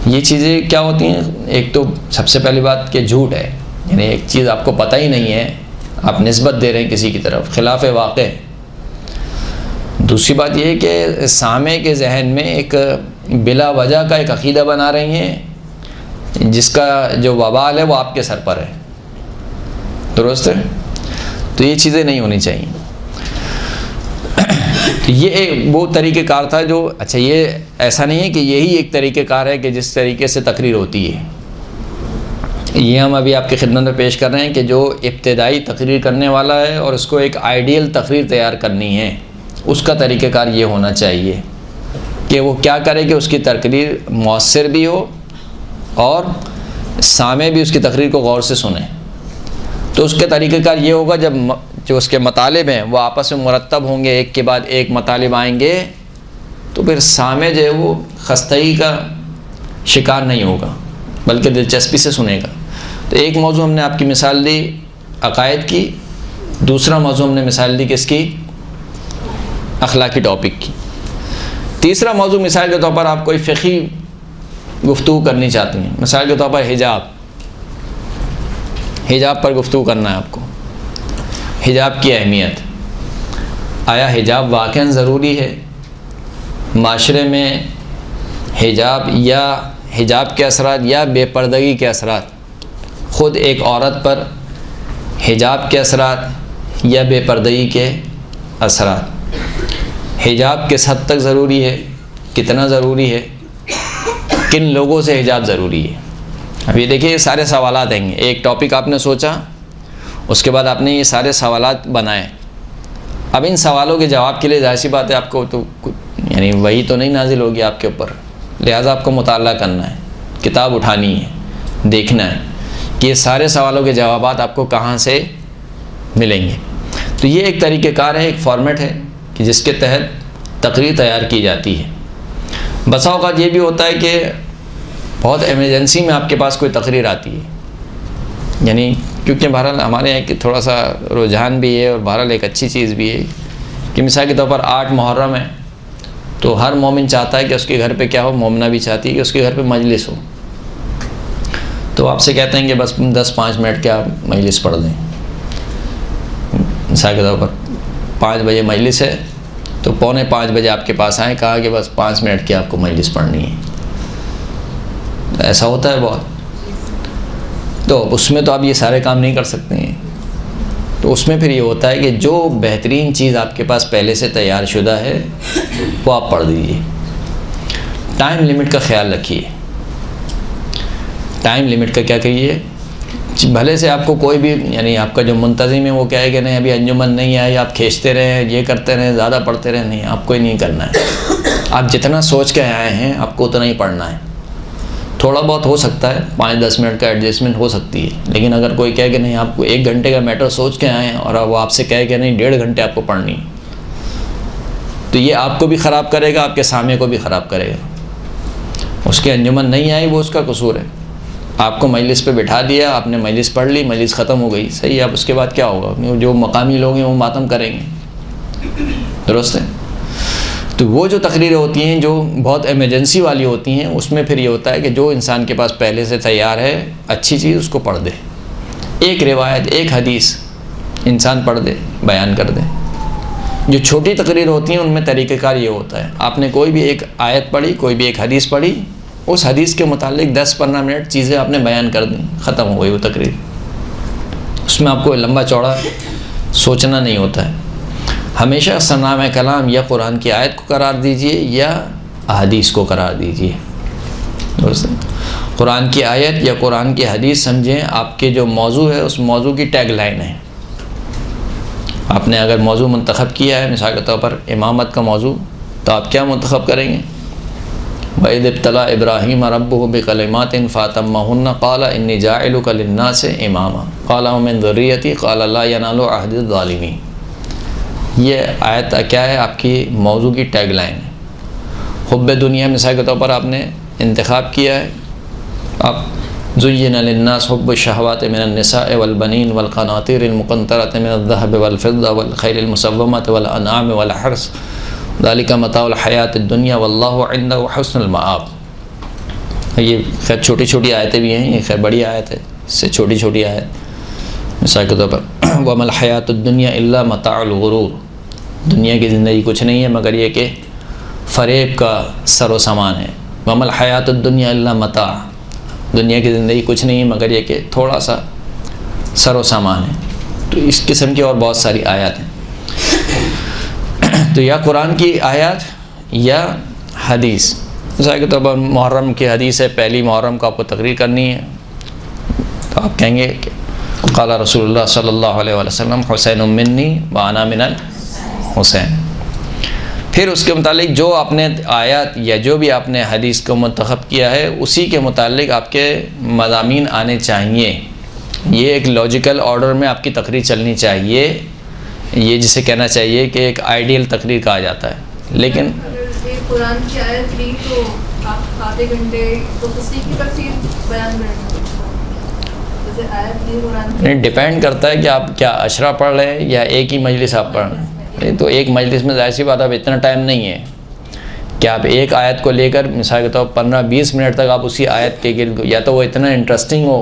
A: یہ چیزیں کیا ہوتی ہیں؟ ایک تو سب سے پہلی بات کہ جھوٹ ہے، یعنی ایک چیز آپ کو پتہ ہی نہیں ہے، آپ نسبت دے رہے ہیں کسی کی طرف، خلاف واقع۔ دوسری بات یہ ہے کہ سامع کے ذہن میں ایک بلا وجہ کا ایک عقیدہ بنا رہی ہیں جس کا جو وبال ہے وہ آپ کے سر پر ہے۔ درست ہے؟ تو یہ چیزیں نہیں ہونی چاہیے۔ یہ ایک وہ طریقہ کار تھا جو اچھا، یہ ایسا نہیں ہے کہ یہی ایک طریقہ کار ہے کہ جس طریقے سے تقریر ہوتی ہے۔ یہ ہم ابھی آپ کی خدمت میں پیش کر رہے ہیں کہ جو ابتدائی تقریر کرنے والا ہے اور اس کو ایک آئیڈیل تقریر تیار کرنی ہے، اس کا طریقہ کار یہ ہونا چاہیے کہ وہ کیا کرے کہ اس کی تقریر مؤثر بھی ہو اور سامع بھی اس کی تقریر کو غور سے سنیں۔ تو اس کا طریقہ کار یہ ہوگا جب جو اس کے مطالب ہیں وہ آپس میں مرتب ہوں گے، ایک کے بعد ایک مطالب آئیں گے، تو پھر سامع جو ہے وہ خستگی کا شکار نہیں ہوگا بلکہ دلچسپی سے سنے گا۔ تو ایک موضوع ہم نے آپ کی مثال دی عقائد کی، دوسرا موضوع ہم نے مثال دی کس کی؟ اخلاقی ٹاپک کی۔ تیسرا موضوع مثال کے طور پر آپ کوئی فقہی گفتگو کرنی چاہتے ہیں، مثال کے طور پر حجاب پر گفتگو کرنا ہے آپ کو، حجاب کی اہمیت، آیا حجاب واقعاً ضروری ہے؟ معاشرے میں حجاب یا حجاب کے اثرات یا بے پردگی کے اثرات، خود ایک عورت پر حجاب کے اثرات یا بے پردگی کے اثرات، حجاب کس حد تک ضروری ہے، کتنا ضروری ہے، کن لوگوں سے حجاب ضروری ہے. اب یہ دیکھیے یہ سارے سوالات ہیں گے. ایک ٹاپک آپ نے سوچا, اس کے بعد آپ نے یہ سارے سوالات بنائے. اب ان سوالوں کے جواب کے لیے ظاہر سی بات ہے آپ کو تو یعنی وہی تو نہیں نازل ہوگی آپ کے اوپر, لہٰذا آپ کو مطالعہ کرنا ہے, کتاب اٹھانی ہے, دیکھنا ہے کہ یہ سارے سوالوں کے جوابات آپ کو کہاں سے ملیں گے. تو یہ ایک طریقہ کار ہے, ایک فارمیٹ ہے کہ جس کے تحت تقریر تیار کی جاتی ہے. بسا اوقات یہ بھی ہوتا ہے کہ بہت ایمرجنسی میں آپ کے پاس کوئی تقریر آتی ہے, یعنی کیونکہ بہرحال ہمارے یہاں ایک تھوڑا سا رجحان بھی ہے اور بہرحال ایک اچھی چیز بھی ہے کہ مثال کے طور پر 8 محرم ہے تو ہر مومن چاہتا ہے کہ اس کے گھر پہ کیا ہو, مومنہ بھی چاہتی ہے کہ اس کے گھر پہ مجلس ہو. تو آپ سے کہتے ہیں کہ بس 10-5 منٹ کے آپ مجلس پڑھ دیں. مثال کے طور پر 5 بجے مجلس ہے تو 4:45 بجے آپ کے پاس آئیں, کہا کہ بس 5 منٹ کی آپ کو مجلس پڑھنی ہے. ایسا ہوتا ہے بہت. تو اس میں تو آپ یہ سارے کام نہیں کر سکتے ہیں. تو اس میں پھر یہ ہوتا ہے کہ جو بہترین چیز آپ کے پاس پہلے سے تیار شدہ ہے وہ آپ پڑھ دیجیے. ٹائم لمٹ کا خیال رکھیے. ٹائم لمٹ کا کیا کہیے, بھلے سے آپ کو کوئی بھی یعنی آپ کا جو منتظم ہے وہ کہے کہ نہیں ابھی انجمن نہیں آئی, آپ کھینچتے رہیں, یہ کرتے رہیں, زیادہ پڑھتے رہیں. نہیں, آپ کو ہی نہیں کرنا ہے. آپ جتنا سوچ کے آئے ہیں آپ کو اتنا ہی پڑھنا ہے. تھوڑا بہت ہو سکتا ہے 5-10 منٹ کا ایڈجسٹمنٹ ہو سکتی ہے, لیکن اگر کوئی کہے کہ نہیں آپ کو 1 گھنٹے کا میٹر سوچ کے آئے ہیں اور وہ آپ سے کہے کہ نہیں 1.5 گھنٹے آپ کو پڑھنی, تو یہ آپ کو بھی خراب کرے گا, آپ کے سامع کو بھی خراب کرے گا. اس کی انجمن نہیں آئی وہ اس کا قصور ہے. آپ کو مجلس پہ بٹھا دیا, آپ نے مجلس پڑھ لی, مجلس ختم ہو گئی, صحیح ہے. اب اس کے بعد کیا ہوگا, جو مقامی لوگ ہیں وہ ماتم کریں گے, درست ہے. تو وہ جو تقریریں ہوتی ہیں جو بہت ایمرجنسی والی ہوتی ہیں اس میں پھر یہ ہوتا ہے کہ جو انسان کے پاس پہلے سے تیار ہے اچھی چیز اس کو پڑھ دے. ایک روایت, ایک حدیث انسان پڑھ دے, بیان کر دے. جو چھوٹی تقریر ہوتی ہیں ان میں طریقہ کار یہ ہوتا ہے, آپ نے کوئی بھی ایک آیت پڑھی, کوئی بھی ایک حدیث پڑھی, اس حدیث کے متعلق 10-15 منٹ چیزیں آپ نے بیان کر دیں, ختم ہو گئی وہ تقریر. اس میں آپ کو لمبا چوڑا سوچنا نہیں ہوتا ہے. ہمیشہ ثناء کلام یا قرآن کی آیت کو قرار دیجئے یا حدیث کو قرار دیجئے. قرآن کی آیت یا قرآن کی حدیث سمجھیں آپ کے جو موضوع ہے اس موضوع کی ٹیگ لائن ہے. آپ نے اگر موضوع منتخب کیا ہے مثال کے طور پر امامت کا موضوع, تو آپ کیا منتخب کریں گے؟ وَإِذِ ابْتَلَىٰ إِبْرَاهِيمَ رَبُّهُ بِكَلِمَاتٍ فَأَتَمَّهُنَّ قَالَ إِنِّي جَاعِلُكَ لِلنَّاسِ إِمَامًا قَالَ وَمِنْ ذُرِّيَّتِي قَالَ لَا يَنَالُ عَهْدِ الظَّالِمِينَ. یہ آیت کیا ہے, آپ کی موضوع کی ٹیگ لائن ہے. حب دنیا مثال کے طور پر آپ نے انتخاب کیا ہے, آپ زُيِّنَ لِلنَّاسِ حُبُّ الشَّهَوَاتِ مِنَ النِّسَاءِ وَالْبَنِينَ وَالْقَنَاطِيرِ الْمُقَنطَرَةِ مِنَ الذَّهَبِ وَالْفِضَّةِ وَالْخَيْلِ الْمُسَوَّمَةِ وَالْأَنْعَامِ وَالْحَرْثِ ذَلِكَ مَتَاعُ الْحَيَاةِ الدُّنْيَا وَاللَّهُ عِنْدَهُ حُسْنُ الْمَآبِ. یہ خیر چھوٹی چھوٹی آیتیں بھی ہیں, یہ خیر بڑی آیت ہے, اس سے چھوٹی چھوٹی آیت. مثال کے طور پر وَمَا الْحَيَاةُ الدُّنْيَا إِلَّا مَتَاعُ الْغُرُورِ. دنیا کی زندگی کچھ نہیں ہے مگر یہ کہ فریب کا سر و سامان ہے. وَمَا الْحَيَاةُ الدُّنْيَا إِلَّا مَتَاعٌ. دنیا کی زندگی کچھ نہیں ہے مگر یہ کہ تھوڑا سا سر و سامان ہے. تو اس قسم کی اور بہت ساری آیات ہیں. تو یا قرآن کی آیات یا حدیث. مثال کے طور پر محرم کی حدیث ہے, پہلی محرم کو آپ کو تقریر کرنی ہے, تو آپ کہیں گے کہ قال رسول اللہ صلی اللہ علیہ وسلم حسین منی وانا من الحسین. پھر اس کے متعلق جو آپ نے آیات یا جو بھی آپ نے حدیث کو منتخب کیا ہے اسی کے متعلق آپ کے مضامین آنے چاہیے. یہ ایک لاجیکل آرڈر میں آپ کی تقریر چلنی چاہیے. یہ جسے کہنا چاہیے کہ ایک آئیڈیل تقریر کہا جاتا ہے. لیکن
D: قرآن کی آیت لی تو آپ آدھے گھنٹے تو اسی کی تفسیر بیان کریں گے, جیسے آیت لی قرآن کی.
A: ڈپینڈ کرتا ہے کہ آپ کیا اشرا پڑھ رہے ہیں یا ایک ہی مجلس آپ پڑھ رہے ہیں. تو ایک مجلس میں ظاہر سی بات اب اتنا ٹائم نہیں ہے کہ آپ ایک آیت کو لے کر مثال کے طور پر 15-20 منٹ تک آپ اسی آیت کے گرد, یا تو وہ اتنا انٹرسٹنگ ہو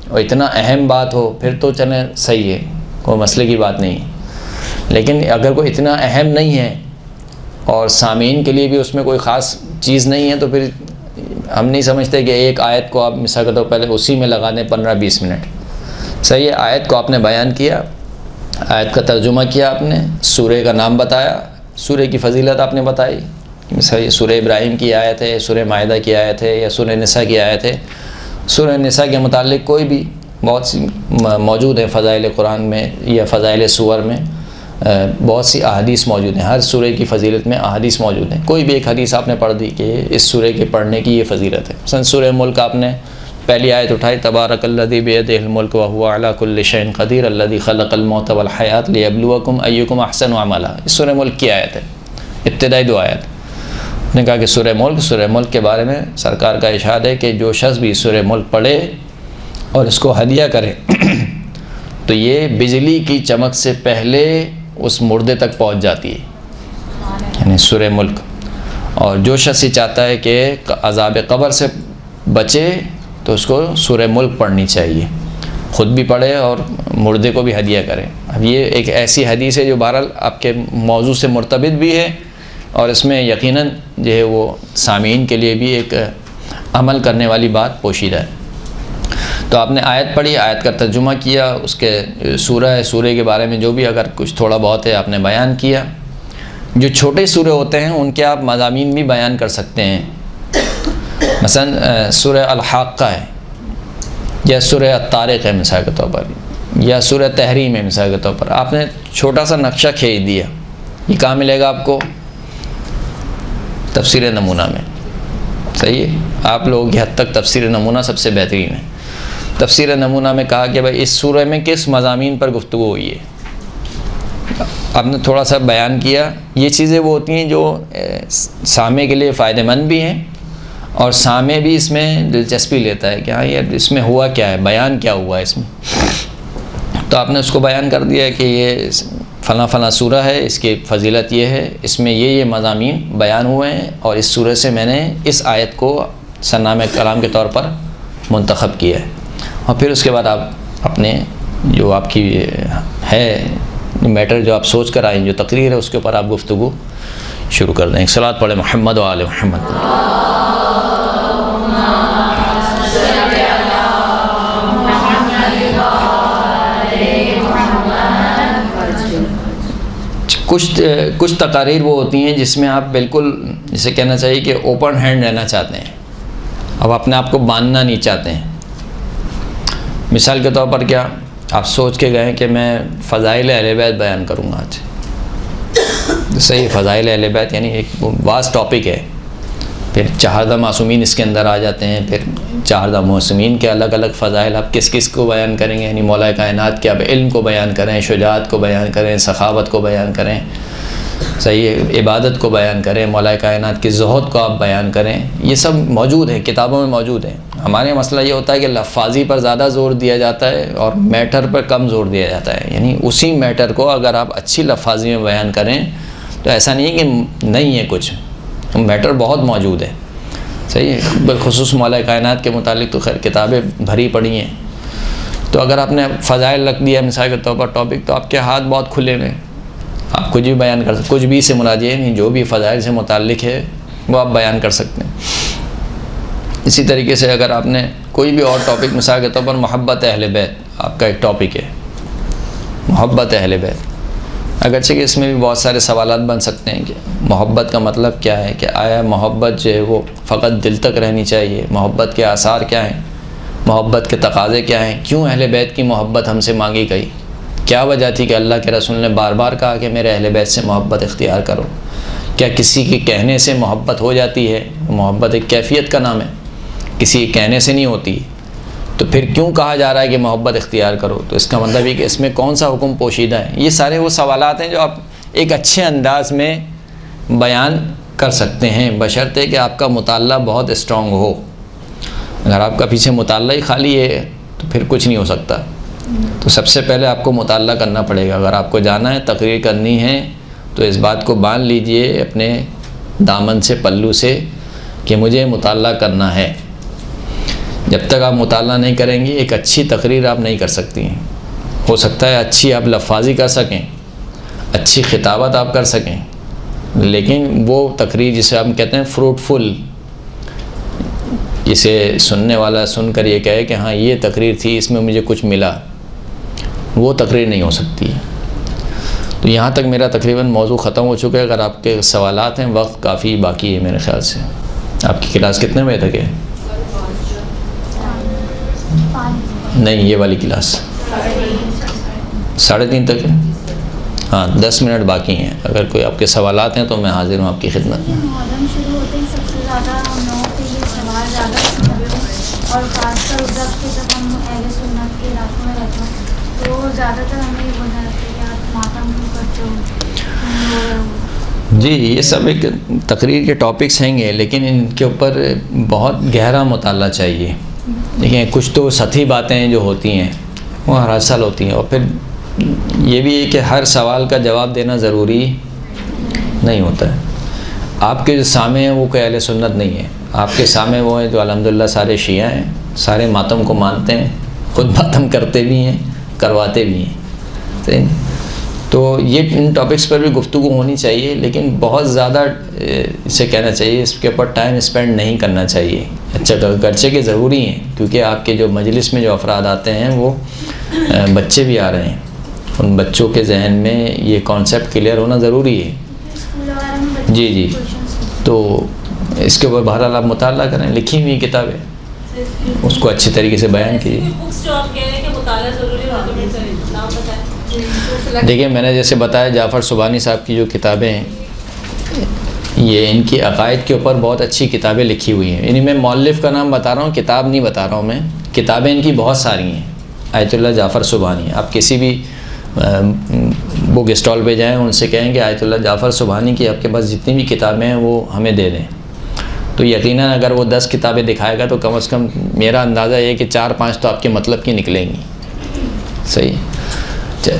A: اور اتنا اہم بات ہو پھر تو چلیں صحیح ہے, کوئی مسئلے کی بات نہیں. لیکن اگر کوئی اتنا اہم نہیں ہے اور سامعین کے لیے بھی اس میں کوئی خاص چیز نہیں ہے تو پھر ہم نہیں سمجھتے کہ ایک آیت کو آپ مثال کے طور پر پہلے اسی میں لگا دیں 15-20 منٹ. صحیح ہے, آیت کو آپ نے بیان کیا, آیت کا ترجمہ کیا آپ نے, سورہ کا نام بتایا, سورہ کی فضیلت آپ نے بتائی, مثلا یہ سورہ ابراہیم کی آیت ہے، سورہ مائدہ کی آیت ہے، یا سورہ نساء کی آیت ہے. سورہ نساء کے متعلق کوئی بھی بہت سی موجود ہیں فضائل قرآن میں یا فضائل سور میں، بہت سی احادیث موجود ہیں. ہر سورہ کی فضیلت میں احادیث موجود ہیں. کوئی بھی ایک حدیث آپ نے پڑھ دی کہ اس سورہ کے پڑھنے کی یہ فضیلت ہے. مثلا سورہ ملک آپ نے پہلی آیت اٹھائی، تبارک الذی بیدہ الملک وہو علی کل شیء قدیر الذی خلق الموت والحیاۃ لیبلوکم ایکم احسن عملا. اس سورہ ملک کی آیت ہے، ابتدائی 2 آیت. نے کہا کہ سورہ ملک کے بارے میں سرکار کا ارشاد ہے کہ جو شخص بھی سورہ ملک پڑھے اور اس کو ہدیہ کرے تو یہ بجلی کی چمک سے پہلے اس مردے تک پہنچ جاتی ہے، یعنی سورہ ملک. اور جو شخص یہ چاہتا ہے کہ عذاب قبر سے بچے تو اس کو سورہ ملک پڑھنی چاہیے، خود بھی پڑھے اور مردے کو بھی ہدیہ کرے. اب یہ ایک ایسی حدیث ہے جو بہرحال آپ کے موضوع سے مرتبط بھی ہے، اور اس میں یقیناً جو ہے وہ سامعین کے لیے بھی ایک عمل کرنے والی بات پوشیدہ ہے. تو آپ نے آیت پڑھی، آیت کا ترجمہ کیا، اس کے سورہ کے بارے میں جو بھی اگر کچھ تھوڑا بہت ہے آپ نے بیان کیا. جو چھوٹے سورے ہوتے ہیں ان کے آپ مضامین بھی بیان کر سکتے ہیں. مثلا سورہ الحاقہ ہے، یا سورہ الطارق ہے مثال کے طور پر، یا سورہ تحریم ہے مثال کے طور پر. آپ نے چھوٹا سا نقشہ کھینچ دیا، یہ کہاں ملے گا آپ کو؟ تفسیر نمونہ میں. صحیح ہے، آپ لوگوں کی حد تک تفسیر نمونہ سب سے بہترین ہے. تفسیر نمونہ میں کہا کہ بھائی اس سورہ میں کس مضامین پر گفتگو ہوئی ہے، آپ نے تھوڑا سا بیان کیا. یہ چیزیں وہ ہوتی ہیں جو سامع کے لیے فائدہ مند بھی ہیں، اور سامع بھی اس میں دلچسپی لیتا ہے کہ ہاں یہ اس میں ہوا کیا ہے، بیان کیا ہوا ہے اس میں. تو آپ نے اس کو بیان کر دیا کہ یہ فلاں فلاں سورہ ہے، اس کی فضیلت یہ ہے، اس میں یہ مضامین بیان ہوئے ہیں، اور اس سورہ سے میں نے اس آیت کو سرنامہ کلام کے طور پر منتخب کیا ہے. اور پھر اس کے بعد آپ اپنے جو آپ کی ہے میٹر جو آپ سوچ کر آئیں، جو تقریر ہے، اس کے اوپر آپ گفتگو شروع کر دیں. صلوات پڑھیں محمد و آل محمد. کچھ تقاریر وہ ہوتی ہیں جس میں آپ بالکل جسے کہنا چاہیے کہ اوپن ہینڈ رہنا چاہتے ہیں، اب اپنے آپ کو باندھنا نہیں چاہتے ہیں. مثال کے طور پر کیا آپ سوچ کے گئے کہ میں فضائل اہل بیت بیان کروں گا آج. صحیح، فضائل اہل بیت یعنی ایک واس ٹاپک ہے. پھر 4 معصومین اس کے اندر آ جاتے ہیں، پھر 4 معصومین کے الگ الگ فضائل آپ کس کس کو بیان کریں گے، یعنی مولا کائنات کے آپ علم کو بیان کریں، شجاعت کو بیان کریں، سخاوت کو بیان کریں، صحیح ہے، عبادت کو بیان کریں، مولا کائنات کی زہد کو آپ بیان کریں. یہ سب موجود ہیں، کتابوں میں موجود ہیں. ہمارے مسئلہ یہ ہوتا ہے کہ لفاظی پر زیادہ زور دیا جاتا ہے اور میٹر پر کم زور دیا جاتا ہے. یعنی اسی میٹر کو اگر آپ اچھی لفاظی میں بیان کریں تو ایسا نہیں ہے کہ نہیں ہے کچھ، میٹر بہت موجود ہے. صحیح ہے، بالخصوص مولا کائنات کے متعلق تو خیر کتابیں بھری پڑی ہیں. تو اگر آپ نے فضائل رکھ دیا مثال کے طور پر ٹاپک، تو آپ کے ہاتھ بہت کھلے ہوئے، آپ کچھ بھی بیان کر سکتے. کچھ بھی سے مراد یہ نہیں، جو بھی فضائل سے متعلق ہے وہ آپ بیان کر سکتے ہیں. اسی طریقے سے اگر آپ نے کوئی بھی اور ٹاپک مثال کے طور پر محبت اہل بیت آپ کا ایک ٹاپک ہے، محبت اہل بیت، اگرچہ کہ اس میں بھی بہت سارے سوالات بن سکتے ہیں کہ محبت کا مطلب کیا ہے، کہ آیا محبت جو ہے وہ فقط دل تک رہنی چاہیے، محبت کے آثار کیا ہیں، محبت کے تقاضے کیا ہیں، کیوں اہل بیت کی محبت ہم سے مانگی گئی، کیا وجہ تھی کہ اللہ کے رسول نے بار بار کہا کہ میرے اہل بیت سے محبت اختیار کرو. کیا کسی کے کہنے سے محبت ہو جاتی ہے؟ محبت ایک کیفیت کا نام ہے، کسی کے کہنے سے نہیں ہوتی. تو پھر کیوں کہا جا رہا ہے کہ محبت اختیار کرو؟ تو اس کا مطلب یہ کہ اس میں کون سا حکم پوشیدہ ہے. یہ سارے وہ سوالات ہیں جو آپ ایک اچھے انداز میں بیان کر سکتے ہیں، بشرطے کہ آپ کا مطالعہ بہت اسٹرانگ ہو. اگر آپ کا پیچھے مطالعہ ہی خالی ہے تو پھر کچھ نہیں ہو سکتا. تو سب سے پہلے آپ کو مطالعہ کرنا پڑے گا. اگر آپ کو جانا ہے، تقریر کرنی ہے، تو اس بات کو باندھ لیجئے اپنے دامن سے، پلو سے، کہ مجھے مطالعہ کرنا ہے. جب تک آپ مطالعہ نہیں کریں گے ایک اچھی تقریر آپ نہیں کر سکتی ہیں. ہو سکتا ہے اچھی آپ لفاظی کر سکیں، اچھی خطابت آپ کر سکیں، لیکن وہ تقریر جسے ہم کہتے ہیں فروٹفل، جسے سننے والا سن کر یہ کہے کہ ہاں یہ تقریر تھی، اس میں مجھے کچھ ملا، وہ تقریر نہیں ہو سکتی. تو یہاں تک میرا تقریباً موضوع ختم ہو چکا ہے. اگر آپ کے سوالات ہیں, وقت کافی باقی ہے میرے خیال سے. آپ کی کلاس کتنے بجے تک ہے؟ نہیں, یہ والی کلاس 3:30 تک ہے. ہاں 10 منٹ باقی ہیں. اگر کوئی آپ کے سوالات ہیں تو میں حاضر ہوں آپ کی خدمت میں.
B: محرم شروع ہوتے ہی سب سے زیادہ ہم لوگوں کے یہ سوال زیادہ سنتے ہیں, اور خاص کر ادھر کے جب ہم اہل سنت کے علاقوں میں رہتے ہیں تو زیادہ تر ہمیں یہ بولنا رہتا ہے کہ آپ ماتم کیوں کرتے ہو.
A: جی, یہ سب ایک تقریر کے ٹاپکس ہیں گے, لیکن ان کے اوپر بہت گہرا مطالعہ چاہیے. دیکھیں, کچھ تو سطحی باتیں جو ہوتی ہیں وہ ہر سال ہوتی ہیں, اور پھر یہ بھی ہے کہ ہر سوال کا جواب دینا ضروری نہیں ہوتا ہے. آپ کے جو سامع ہیں وہ کوئی اہل سنت نہیں ہے. آپ کے سامع وہ ہیں جو الحمدللہ سارے شیعہ ہیں, سارے ماتم کو مانتے ہیں, خود ماتم کرتے بھی ہیں, کرواتے بھی ہیں. تو یہ ان ٹاپکس پر بھی گفتگو ہونی چاہیے, لیکن بہت زیادہ اسے کہنا چاہیے, اس کے اوپر ٹائم اسپینڈ نہیں کرنا چاہیے. اچھا, گرچہ کے ضروری ہیں, کیونکہ آپ کے جو مجلس میں جو افراد آتے ہیں وہ بچے بھی آ رہے ہیں. ان بچوں کے ذہن میں یہ کانسیپٹ کلیئر ہونا ضروری ہے. جی جی, تو اس کے اوپر بہرحال آپ مطالعہ کریں. لکھی ہوئی کتابیں اس کو اچھے طریقے سے بیان کیجیے. دیکھیے, میں نے جیسے بتایا جعفر سبحانی صاحب کی جو کتابیں ہیں, یہ ان کی عقائد کے اوپر بہت اچھی کتابیں لکھی ہوئی ہیں. یعنی میں مؤلف کا نام بتا رہا ہوں, کتاب نہیں بتا رہا ہوں میں. کتابیں ان کی بہت ساری ہیں. آیت اللہ جعفر سبحانی, آپ کسی بھی بک اسٹال پہ جائیں, ان سے کہیں کہ آیت اللہ جعفر سبحانی کی آپ کے پاس جتنی بھی کتابیں ہیں وہ ہمیں دے دیں, تو یقیناً اگر وہ 10 کتابیں دکھائے گا تو کم از کم میرا اندازہ یہ کہ 4-5 تو آپ کے مطلب کی نکلیں گی. صحیح.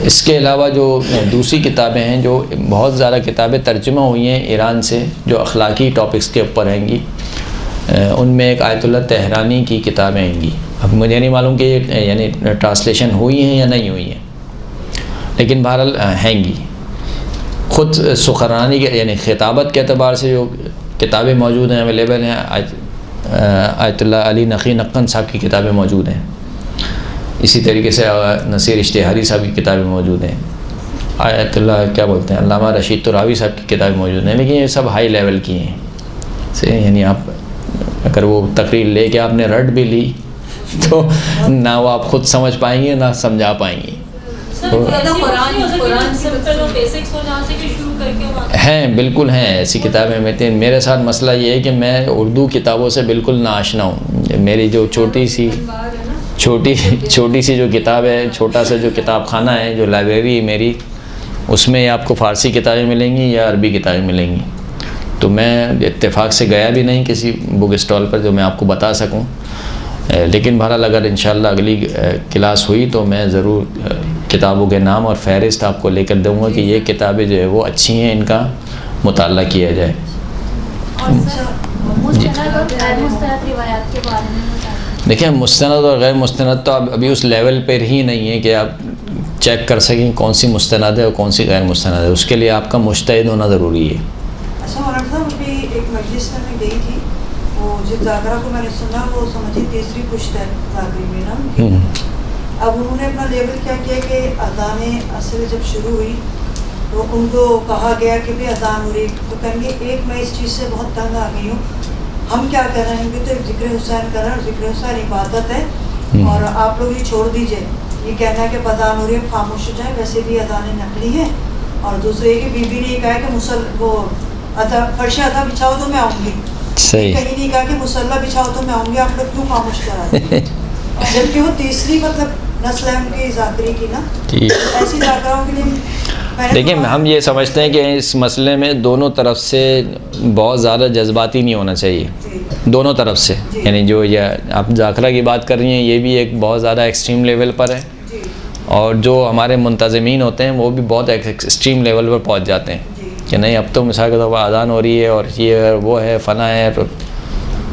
A: اس کے علاوہ جو دوسری کتابیں ہیں, جو بہت زیادہ کتابیں ترجمہ ہوئی ہیں ایران سے, جو اخلاقی ٹاپکس کے اوپر ہیں گی, ان میں ایک آیت اللہ تہرانی کی کتابیں ہیں گی. اب مجھے نہیں معلوم کہ یہ یعنی ٹرانسلیشن ہوئی ہیں یا نہیں ہوئی ہیں, لیکن بہرحال ہیں گی. خود سخرانی کے یعنی خطابت کے اعتبار سے جو کتابیں موجود ہیں, اویلیبل ہیں. آیت اللہ علی نقی نقن صاحب کی کتابیں موجود ہیں. اسی طریقے سے نصیر اشتہاری صاحب کی کتابیں موجود ہیں. آیت اللہ کیا بولتے ہیں, علامہ رشید تراوی صاحب کی کتابیں موجود ہیں. لیکن یہ سب ہائی لیول کی ہیں. یعنی آپ اگر وہ تقریر لے کے آپ نے رٹ بھی لی تو نہ وہ آپ خود سمجھ پائیں گے نہ سمجھا پائیں گے. ہیں, بالکل ہیں ایسی کتابیں. میرے ساتھ مسئلہ یہ ہے کہ میں اردو کتابوں سے بالکل ناآشنا ہوں. میری جو چھوٹی سی جو کتاب ہے, چھوٹا سا جو کتاب خانہ ہے, جو لائبریری ہے میری, اس میں آپ کو فارسی کتابیں ملیں گی یا عربی کتابیں ملیں گی. تو میں اتفاق سے گیا بھی نہیں کسی بک اسٹال پر جو میں آپ کو بتا سکوں. لیکن بہرحال اگر انشاءاللہ اگلی کلاس ہوئی تو میں ضرور کتابوں کے نام اور فہرست آپ کو لے کر دوں گا کہ یہ کتابیں جو ہے وہ اچھی ہیں, ان کا مطالعہ کیا جائے. دیکھیں, مستند اور غیر مستند تو ابھی اس لیول پر ہی نہیں ہے کہ آپ چیک کر سکیں کون سی مستند ہے اور کون سی غیر مستند ہے. اس کے لیے آپ کا مجتہد ہونا ضروری ہے.
E: اچھا مولانا صاحب, ابھی ایک مجلس میں گئی تھی, وہ جو ذاکرہ کو میں نے سنا وہ سمجھی تیسری پشت ہے ذاکری میں نا. اب انہوں نے اپنا لیول کیا کیا کہ اذان اصل جب شروع ہوئی تو ان کو کہا گیا کہ بھی اذان ہو رہی, تو کہیں گے ایک میں اس چیز سے بہت تنگ آ گئی ہوں, ہم کیا کر رہے ہیں کہ تو ذکر حسین کر رہے ہیں, اور ذکر حسین عبادت ہے, اور آپ لوگ یہ چھوڑ دیجئے. یہ کہنا ہے کہ اذان ہو رہی ہے خاموش ہو جائے, ویسے بھی اذانیں نقلی ہیں. اور دوسرے یہ کہ بی بی نے یہ کہا کہ وہ فرش ادا بچھاؤ تو میں آؤں گی, کہیں نہیں کہا کہ مسلح بچھاؤ تو میں آؤں گی, آپ لوگ کیوں خاموش کرا دیں. جبکہ وہ تیسری مطلب نسل ہے ان کی ذاکری کی نا, ایسی ذاکراؤں کے لیے.
A: دیکھیں, ہم یہ سمجھتے ہیں کہ اس مسئلے میں دونوں طرف سے بہت زیادہ جذباتی نہیں ہونا چاہیے, دونوں طرف سے. یعنی جو یہ آپ ذاکرہ کی بات کر رہی ہیں یہ بھی ایک بہت زیادہ ایکسٹریم لیول پر ہے, اور جو ہمارے منتظمین ہوتے ہیں وہ بھی بہت ایکسٹریم لیول پر پہنچ جاتے ہیں کہ نہیں اب تو مثال کے طور پر اذان ہو رہی ہے اور یہ وہ ہے فلاں ہے.